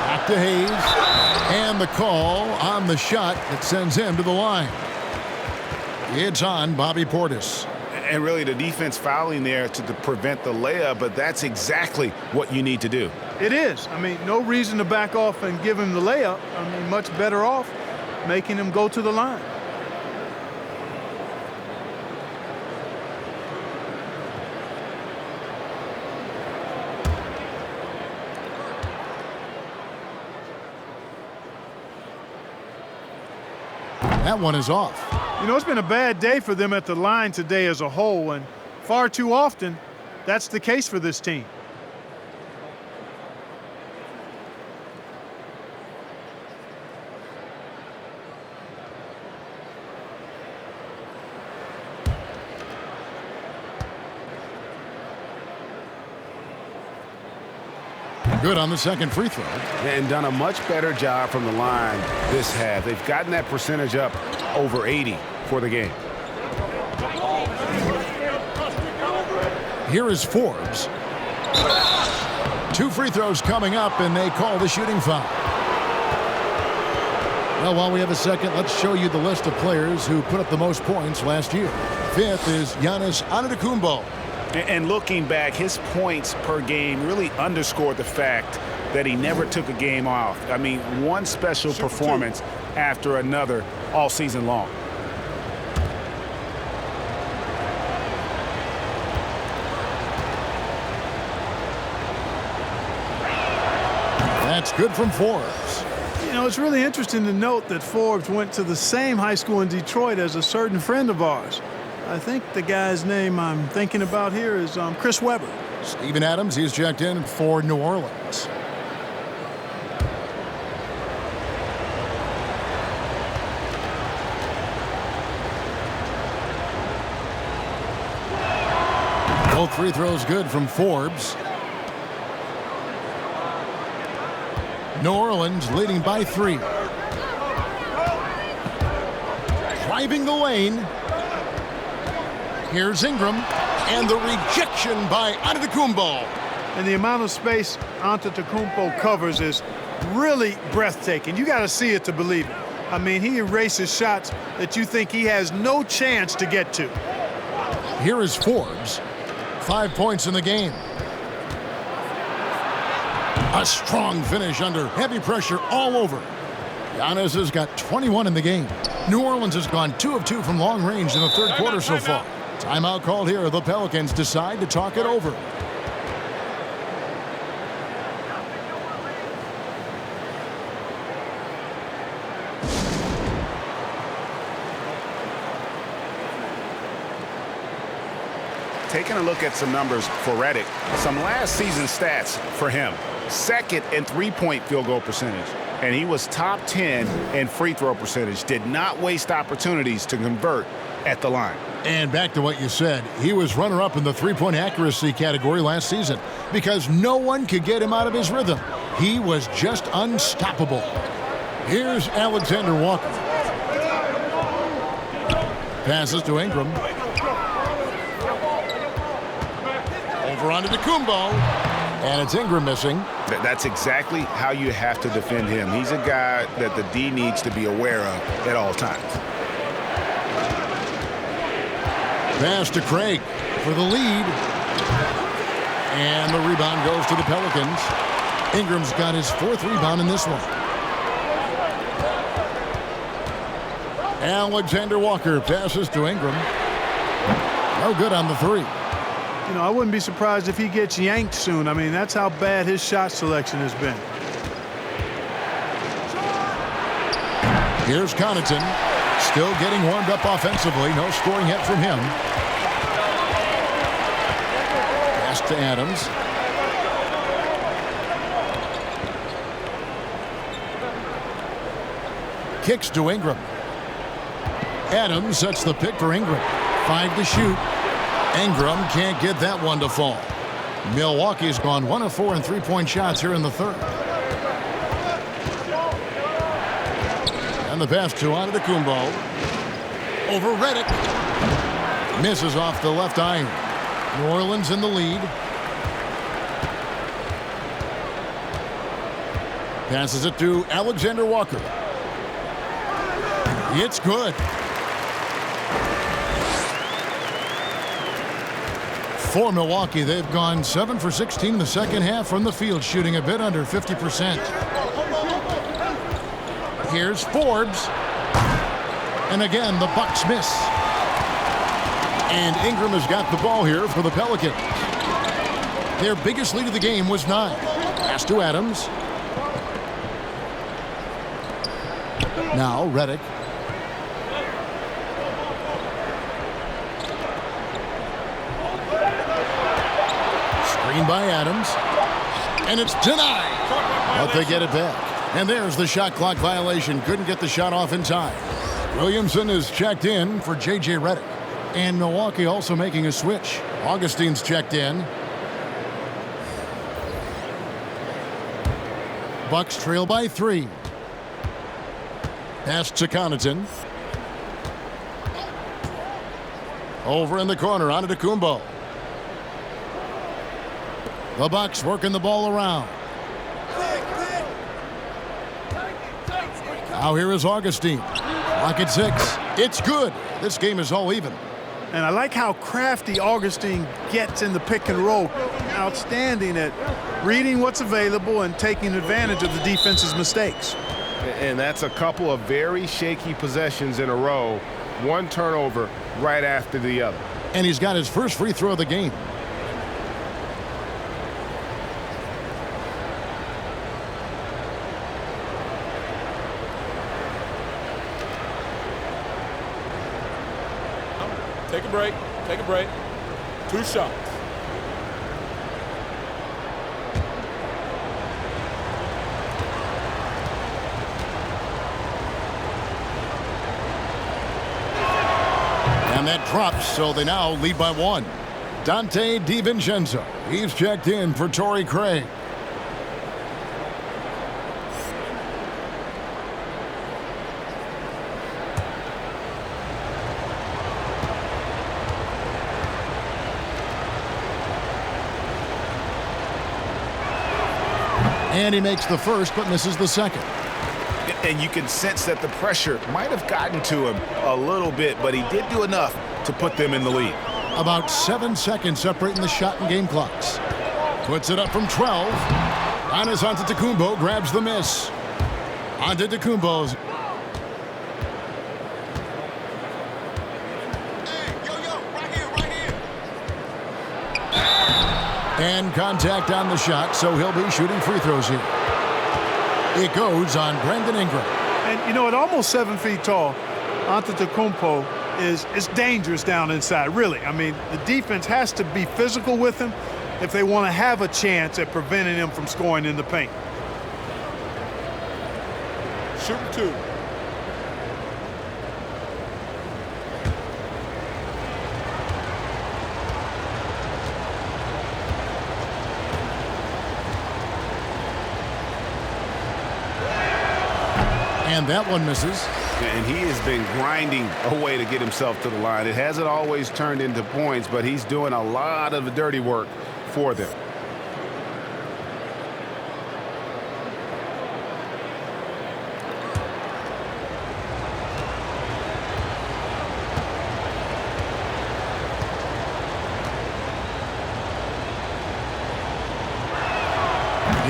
Back to Hayes. And the call on the shot that sends him to the line. It's on Bobby Portis. And really the defense fouling there to prevent the layup, but that's exactly what you need to do. It is. I mean, no reason to back off and give him the layup. I mean, much better off making him go to the line. That one is off. You know, it's been a bad day for them at the line today as a whole, and far too often, that's the case for this team. Good on the second free throw. And done a much better job from the line this half. They've gotten that percentage up over 80 for the game. Here is Forbes. 2 free throws coming up, and they call the shooting foul. Well, while we have a second, let's show you the list of players who put up the most points last year. 5th is Giannis Antetokounmpo. And looking back, his points per game really underscored the fact that he never took a game off. I mean, one special performance after another all season long. It's good from Forbes. You know, it's really interesting to note that Forbes went to the same high school in Detroit as a certain friend of ours. I think the guy's name I'm thinking about here is Chris Webber. Steven Adams, he's checked in for New Orleans. Both free throws good from Forbes. New Orleans leading by 3. Driving the lane. Here's Ingram. And the rejection by Antetokounmpo. And the amount of space Antetokounmpo covers is really breathtaking. You got to see it to believe it. I mean, he erases shots that you think he has no chance to get to. Here is Forbes. 5 points in the game. A strong finish under heavy pressure all over. Giannis has got 21 in the game. New Orleans has gone 2 of 2 from long range in the third quarter so far. Timeout called here. The Pelicans decide to talk it over. Taking a look at some numbers for Redick, some last season stats for him. Second in three-point field goal percentage, and he was top 10 in free throw percentage. Did not waste opportunities to convert at the line. And back to what you said, he was runner-up in the three-point accuracy category last season because no one could get him out of his rhythm. He was just unstoppable. Here's Alexander Walker. Passes to Ingram. Over onto Antetokounmpo. And it's Ingram missing. That's exactly how you have to defend him. He's a guy that the D needs to be aware of at all times. Pass to Craig for the lead. And the rebound goes to the Pelicans. Ingram's got his 4th rebound in this one. Alexander Walker passes to Ingram. No good on the 3. You know, I wouldn't be surprised if he gets yanked soon. I mean, that's how bad his shot selection has been. Here's Connaughton. Still getting warmed up offensively. No scoring yet from him. Pass to Adams. Kicks to Ingram. Adams sets the pick for Ingram. 5 to shoot. Ingram can't get that one to fall. Milwaukee's gone 1 of 4 in three-point shots here in the third. And the pass to Antetokounmpo. Over Redick. Misses off the left iron. New Orleans in the lead. Passes it to Alexander Walker. It's good. For Milwaukee, they've gone 7 for 16 in the second half from the field, shooting a bit under 50%. Here's Forbes. And again, the Bucks miss. And Ingram has got the ball here for the Pelicans. Their biggest lead of the game was 9. Pass to Adams. Now Redick. By Adams, and it's denied, but they get it back. And there's the shot clock violation. Couldn't get the shot off in time. Williamson is checked in for J.J. Redick, and Milwaukee also making a switch. Augustine's checked in. Bucks trail by 3. Pass to Connaughton. Over in the corner, Antetokounmpo. The Bucks working the ball around. Now here is Augustine. Clock at 6. It's good. This game is all even. And I like how crafty Augustine gets in the pick and roll. Outstanding at reading what's available and taking advantage of the defense's mistakes. And that's a couple of very shaky possessions in a row. One turnover right after the other. And he's got his first free throw of the game. Take a break. Take a break. 2 shots. And that drops, so they now lead by 1. Dante DiVincenzo. He's checked in for Torrey Craig. And he makes the first, but misses the second. And you can sense that the pressure might have gotten to him a little bit, but he did do enough to put them in the lead. About 7 seconds separating the shot and game clocks. Puts it up from 12. Giannis Antetokounmpo grabs the miss. Antetokounmpo's. And contact on the shot, so he'll be shooting free throws here. It goes on Brandon Ingram. And, you know, at almost 7 feet tall, Antetokounmpo is dangerous down inside, really. I mean, the defense has to be physical with him if they want to have a chance at preventing him from scoring in the paint. Shooting 2. And that one misses. And he has been grinding away to get himself to the line. It hasn't always turned into points, but he's doing a lot of the dirty work for them.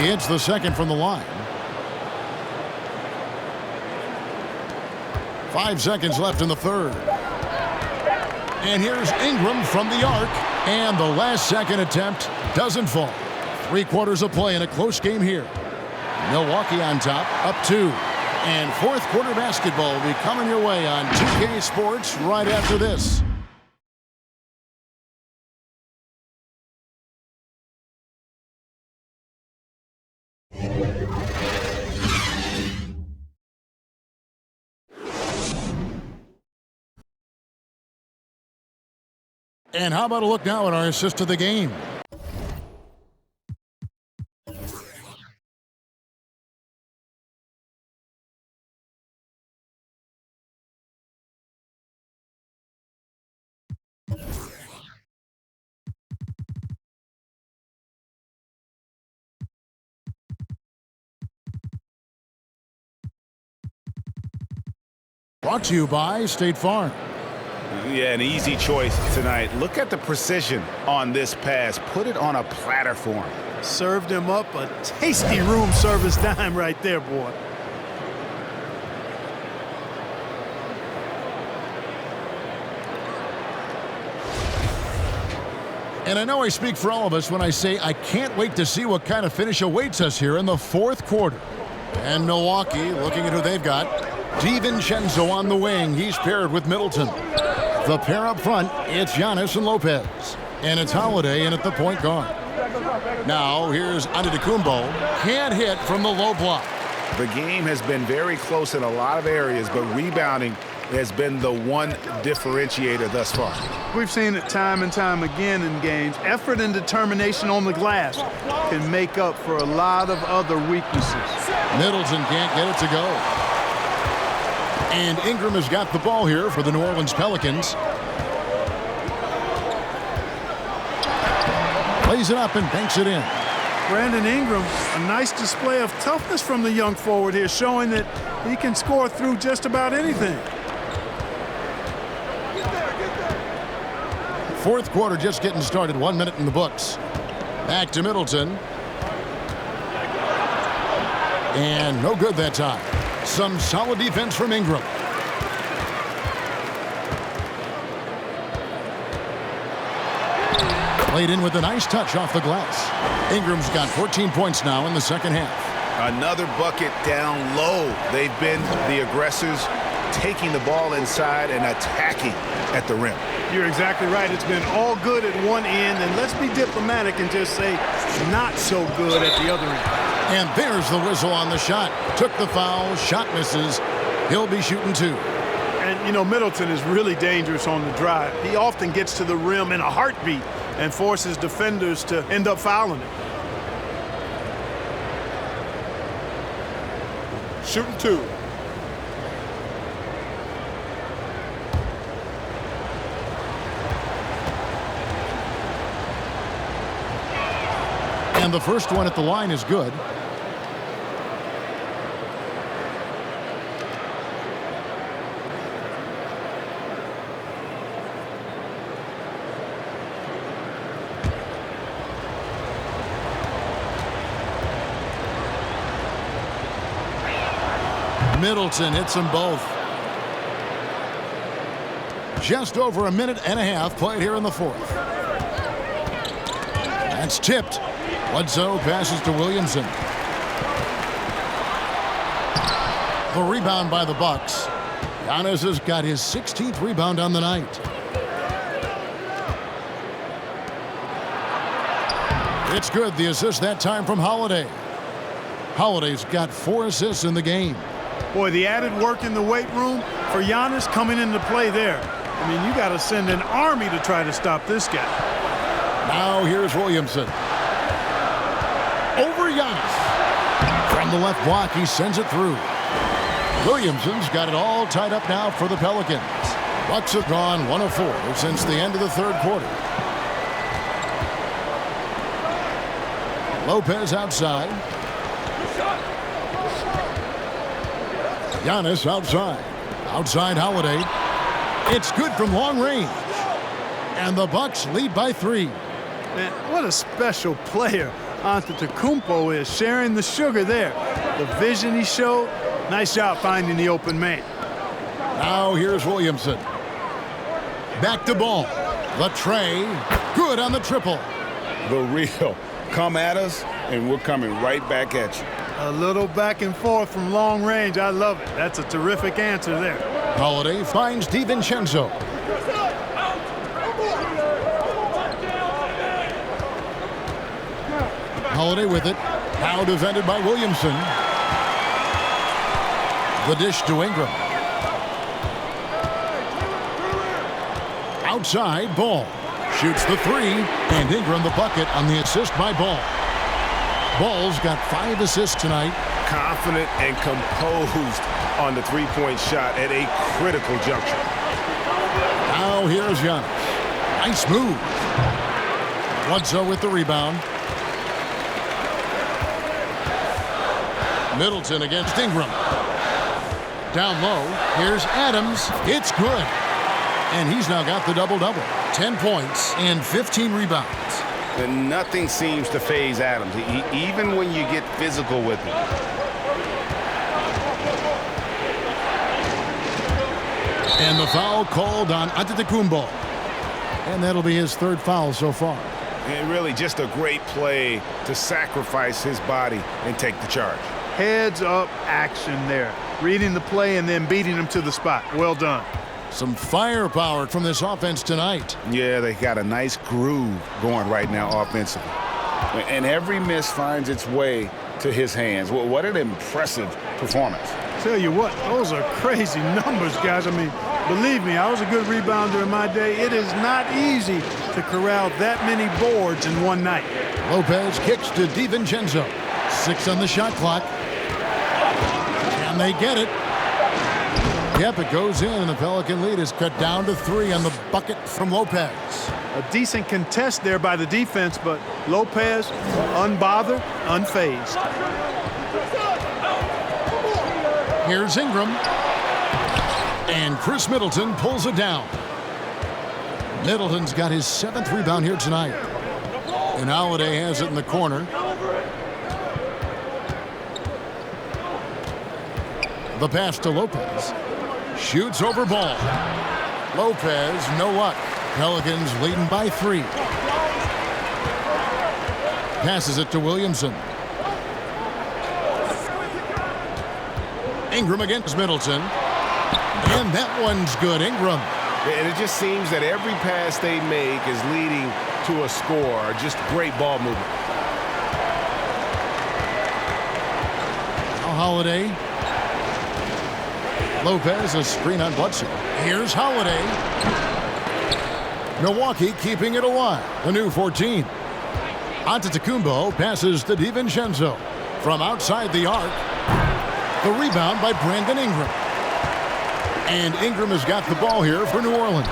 He hits the second from the line. 5 seconds left in the third. And here's Ingram from the arc. And the last second attempt doesn't fall. 3 quarters of play in a close game here. Milwaukee on top, up 2. And fourth quarter basketball will be coming your way on 2K Sports right after this. And how about a look now at our assist of the game? Brought to you by State Farm. Yeah, an easy choice tonight. Look at the precision on this pass. Put it on a platter for him. Served him up a tasty room service dime right there, boy. And I know I speak for all of us when I say I can't wait to see what kind of finish awaits us here in the fourth quarter. And Milwaukee, looking at who they've got, DiVincenzo on the wing. He's paired with Middleton. The pair up front, it's Giannis and Lopez. And it's Holiday in at the point guard. Now, here's Antetokounmpo. Can't hit from the low block. The game has been very close in a lot of areas, but rebounding has been the one differentiator thus far. We've seen it time and time again in games. Effort and determination on the glass can make up for a lot of other weaknesses. Middleton can't get it to go. And Ingram has got the ball here for the New Orleans Pelicans. Plays it up and banks it in. Brandon Ingram, a nice display of toughness from the young forward here, showing that he can score through just about anything. Fourth quarter just getting started. 1 minute in the books. Back to Middleton. And no good that time. Some solid defense from Ingram. Played in with a nice touch off the glass. Ingram's got 14 points now in the second half. Another bucket down low. They've been the aggressors, taking the ball inside and attacking at the rim. You're exactly right. It's been all good at one end, and let's be diplomatic and just say not so good at the other end. And there's the whistle on the shot. Took the foul, shot misses. He'll be shooting 2. And, you know, Middleton is really dangerous on the drive. He often gets to the rim in a heartbeat and forces defenders to end up fouling him. Shooting 2. And the first one at the line is good. Middleton hits them both. Just over a minute and a half played here in the fourth. That's tipped. Bledsoe passes to Williamson. The rebound by the Bucks. Giannis has got his 16th rebound on the night. It's good. The assist that time from Holiday. Holiday's got 4 assists in the game. Boy, the added work in the weight room for Giannis coming into play there. I mean, you got to send an army to try to stop this guy. Now here's Williamson. Over Giannis. From the left block, he sends it through. Williamson's got it all tied up now for the Pelicans. Bucks have gone 1 of 4 since the end of the third quarter. Lopez outside. Giannis outside. Outside Holiday. It's good from long range. And the Bucks lead by 3. Man, what a special player Antetokounmpo is, sharing the sugar there. The vision he showed, nice job finding the open man. Now here's Williamson. Back to Ball. The tray, good on the triple. The real. Come at us, and we're coming right back at you. A little back and forth from long range. I love it. That's a terrific answer there. Holiday finds DiVincenzo. Holiday with it. Now defended by Williamson. The dish to Ingram. Outside, Ball. Shoots the 3, and Ingram the bucket on the assist by Ball. Ball's got 5 assists tonight. Confident and composed on the three-point shot at a critical juncture. Now here's Giannis. Nice move. Bledsoe with the rebound. Middleton against Ingram. Down low, here's Adams. It's good. And he's now got the double-double. 10 points and 15 rebounds. And nothing seems to faze Adams, even when you get physical with him. And the foul called on Antetokounmpo. And that'll be his 3rd foul so far. And really just a great play to sacrifice his body and take the charge. Heads-up action there. Reading the play and then beating him to the spot. Well done. Some firepower from this offense tonight. Yeah, they got a nice groove going right now offensively. And every miss finds its way to his hands. Well, what an impressive performance. Tell you what, those are crazy numbers, guys. I mean, believe me, I was a good rebounder in my day. It is not easy to corral that many boards in one night. Lopez kicks to DiVincenzo. 6 on the shot clock. Can they get it? Yep, it goes in, and the Pelican lead is cut down to 3 on the bucket from Lopez. A decent contest there by the defense, but Lopez, unbothered, unfazed. Here's Ingram. And Chris Middleton pulls it down. Middleton's got his 7th rebound here tonight. And Holiday has it in the corner. The pass to Lopez. Shoots over Ball. Lopez, no luck. Pelicans leading by 3. Passes it to Williamson. Ingram against Middleton. And that one's good. Ingram And it just seems that every pass they make is leading to a score. Just great ball movement. Now Holiday. Lopez, a screen on Bledsoe. Here's Holiday. Milwaukee keeping it alive. The new 14. Antetokounmpo passes to DiVincenzo. From outside the arc. The rebound by Brandon Ingram. And Ingram has got the ball here for New Orleans.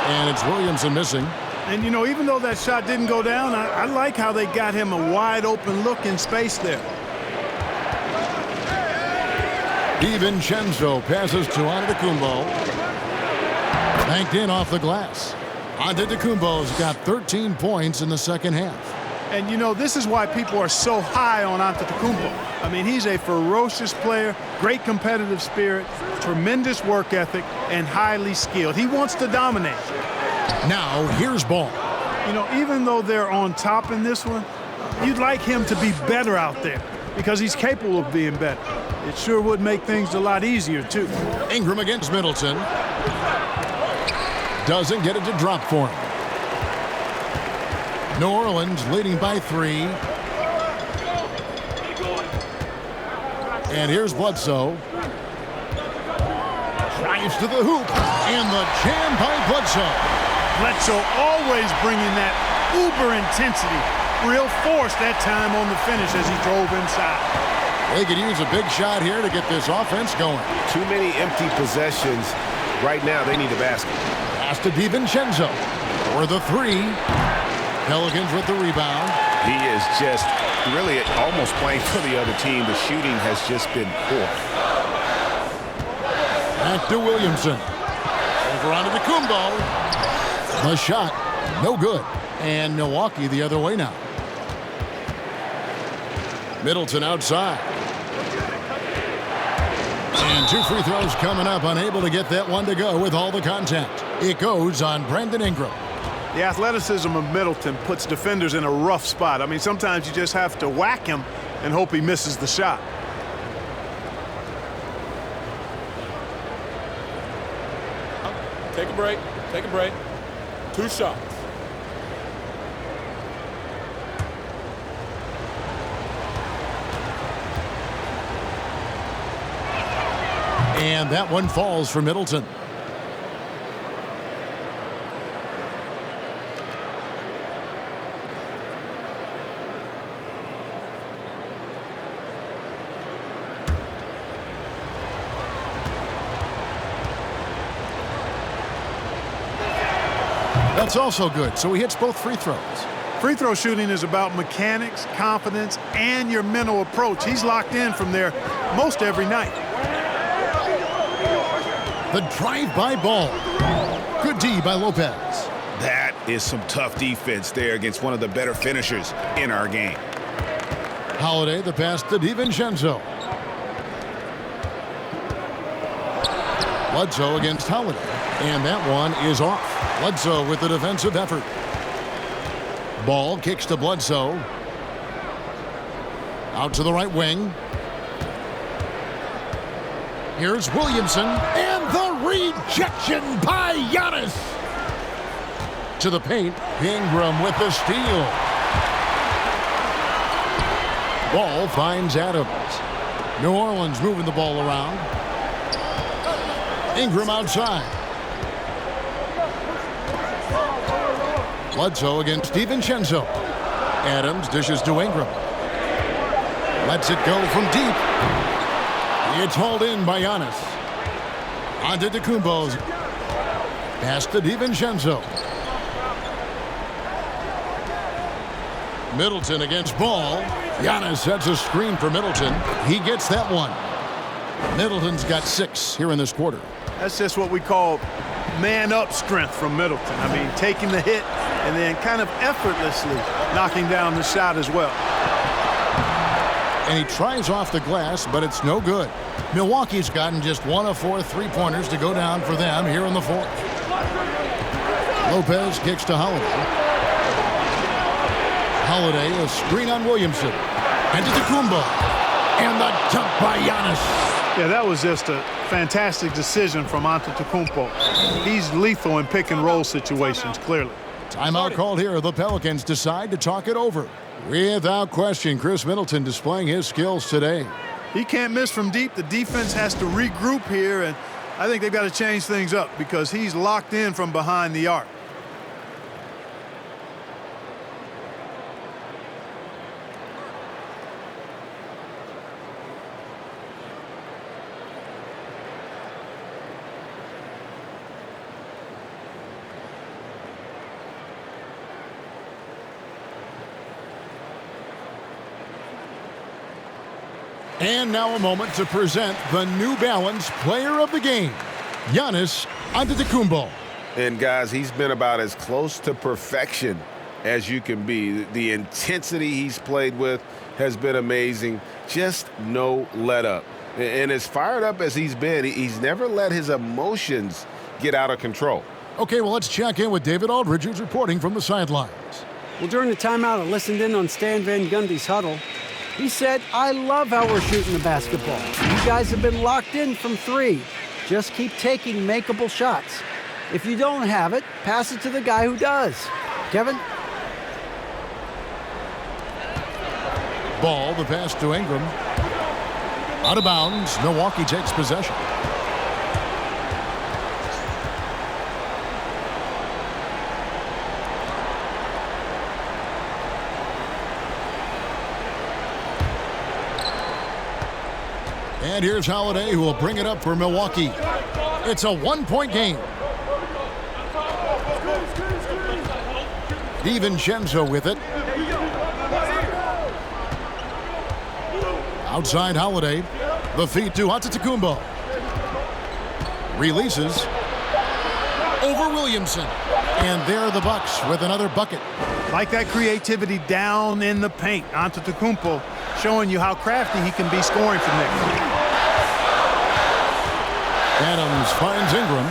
And it's Williamson missing. And, you know, even though that shot didn't go down, I like how they got him a wide open look in space there. DiVincenzo passes to Antetokounmpo. Banked in off the glass. Antetokounmpo's got 13 points in the second half. And, you know, this is why people are so high on Antetokounmpo. I mean, he's a ferocious player, great competitive spirit, tremendous work ethic, and highly skilled. He wants to dominate. Now, here's Ball. You know, even though they're on top in this one, you'd like him to be better out there because he's capable of being better. It sure would make things a lot easier, too. Ingram against Middleton. Doesn't get it to drop for him. New Orleans leading by 3. And here's Bledsoe. Drives to the hoop. And the jam by Bledsoe. Bledsoe always bringing that uber intensity. Real force that time on the finish as he drove inside. They could use a big shot here to get this offense going. Too many empty possessions. Right now, they need a basket. Pass to DiVincenzo for the 3. Pelicans with the rebound. He is just really almost playing for the other team. The shooting has just been poor. Back to Williamson. Over onto the Kumbo. The shot, no good. And Milwaukee the other way now. Middleton outside. And 2 free throws coming up. Unable to get that one to go with all the contact. It goes on Brandon Ingram. The athleticism of Middleton puts defenders in a rough spot. I mean, sometimes you just have to whack him and hope he misses the shot. Take a break. Take a break. 2 shots. And that one falls for Middleton. That's also good. So he hits both free throws. Free throw shooting is about mechanics, confidence, and your mental approach. He's locked in from there most every night. The drive-by Ball. Good D by Lopez. That is some tough defense there against one of the better finishers in our game. Holiday, the pass to DiVincenzo. Bledsoe against Holiday. And that one is off. Bledsoe with the defensive effort. Ball kicks to Bledsoe. Out to the right wing. Here's Williamson. And the rejection by Giannis. To the paint. Ingram with the steal. Ball finds Adams. New Orleans moving the ball around. Ingram outside. Bledsoe against DiVincenzo. Adams dishes to Ingram. Lets it go from deep. It's hauled in by Giannis. Antetokounmpo's pass to DiVincenzo. Middleton against Ball. Giannis sets a screen for Middleton. He gets that one. Middleton's got 6 here in this quarter. That's just what we call man-up strength from Middleton. I mean, taking the hit and then kind of effortlessly knocking down the shot as well. And he tries off the glass, but it's no good. Milwaukee's gotten just 1 of 4 three-pointers to go down for them here in the 4th. Lopez kicks to Holiday. Holiday, a screen on Williamson. And to Kumbo. And the dunk by Giannis. Yeah, that was just a Fantastic decision from Antetokounmpo. He's lethal in pick and roll situations, clearly. Timeout called here. The Pelicans decide to talk it over. Without question, Chris Middleton displaying his skills today. He can't miss from deep. The defense has to regroup here, and I think they've got to change things up because he's locked in from behind the arc. And now a moment to present the New Balance Player of the Game, Giannis Antetokounmpo. And guys, he's been about as close to perfection as you can be. The intensity he's played with has been amazing. Just no let up. And as fired up as he's been, he's never let his emotions get out of control. Okay, well, let's check in with David Aldridge, who's reporting from the sidelines. Well, during the timeout, I listened in on Stan Van Gundy's huddle. He said, I love how we're shooting the basketball. You guys have been locked in from three. Just keep taking makeable shots. If you don't have it, pass it to the guy who does. Kevin? Ball, the pass to Ingram. Out of bounds, Milwaukee takes possession. And here's Holiday, who will bring it up for Milwaukee. It's a one-point game. DiVincenzo with it. Outside Holiday. The feed to Antetokounmpo. Releases. Over Williamson. And there are the Bucks with another bucket. Like that creativity down in the paint. Antetokounmpo showing you how crafty he can be scoring from there. Adams finds Ingram.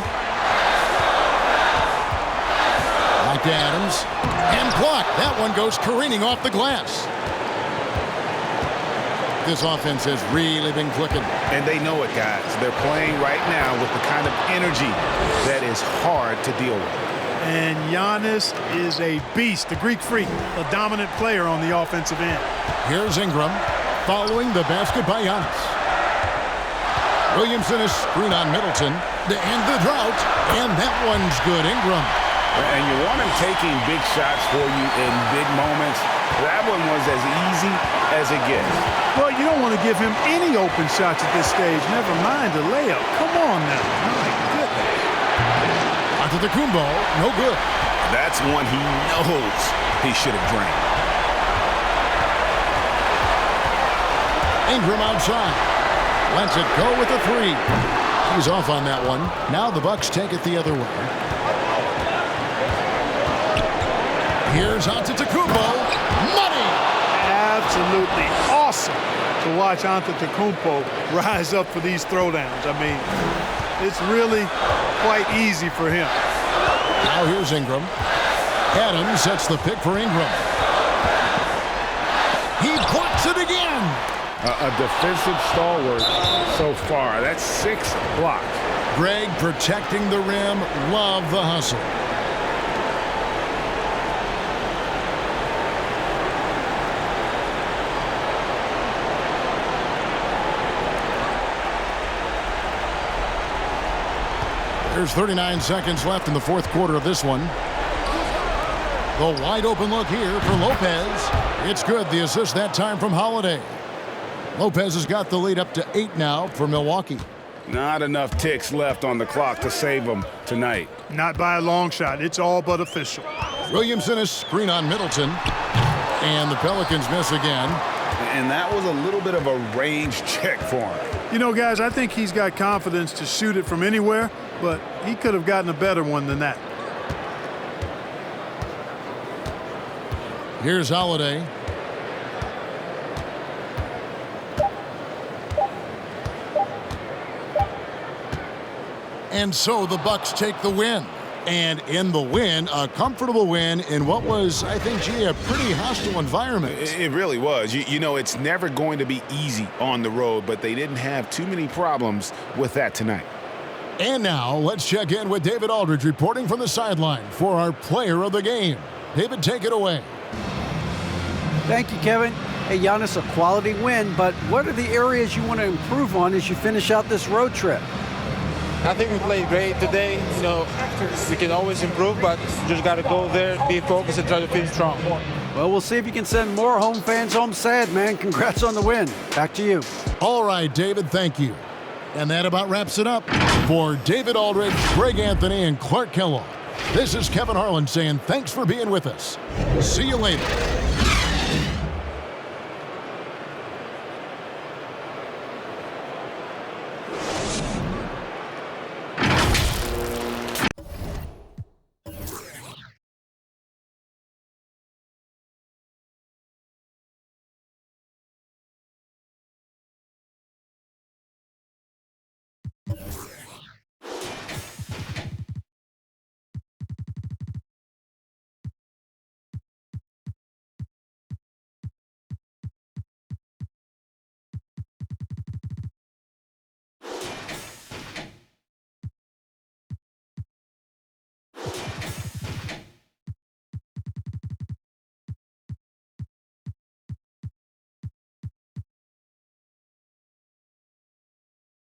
Back to Adams. And blocked. That one goes careening off the glass. This offense has really been clicking. And they know it, guys. They're playing right now with the kind of energy that is hard to deal with. And Giannis is a beast, a Greek freak, a dominant player on the offensive end. Here's Ingram following the basket by Giannis. Williamson is screen on Middleton to end the drought, and that one's good. Ingram. And you want him taking big shots for you in big moments. That one was as easy as it gets. Well, you don't want to give him any open shots at this stage, never mind a layup. Come on now. My goodness. Antetokounmpo, no good. That's one he knows he should have drained. Ingram outside. Lets it go with a three. He's off on that one. Now the Bucks take it the other way. Here's Antetokounmpo. Money! Absolutely awesome to watch Antetokounmpo rise up for these throwdowns. I mean, it's really quite easy for him. Now here's Ingram. Adams sets the pick for Ingram. He blocks it again. A defensive stalwart so far. That's 6 blocks. Greg protecting the rim. Love the hustle. There's 39 seconds left in the fourth quarter of this one. The wide open look here for Lopez. It's good. The assist that time from Holiday. Lopez has got the lead up to 8 now for Milwaukee. Not enough ticks left on the clock to save them tonight. Not by a long shot. It's all but official. Williamson is screen on Middleton. And the Pelicans miss again. And that was a little bit of a range check for him. You know, guys, I think he's got confidence to shoot it from anywhere, but he could have gotten a better one than that. Here's Holiday. And so the Bucks take the win. And in the win, a comfortable win in what was, I think, gee, a pretty hostile environment. It really was. You know, it's never going to be easy on the road, but they didn't have too many problems with that tonight. And now let's check in with David Aldridge reporting from the sideline for our player of the game. David, take it away. Thank you, Kevin. Hey, Giannis, a quality win, but what are the areas you want to improve on as you finish out this road trip? I think we played great today. You know, we can always improve, but just got to go there, be focused, and try to finish strong. Well, we'll see if you can send more home fans home sad, man. Congrats on the win. Back to you. All right, David, thank you. And that about wraps it up. For David Aldridge, Greg Anthony, and Clark Kellogg, this is Kevin Harlan saying thanks for being with us. See you later. You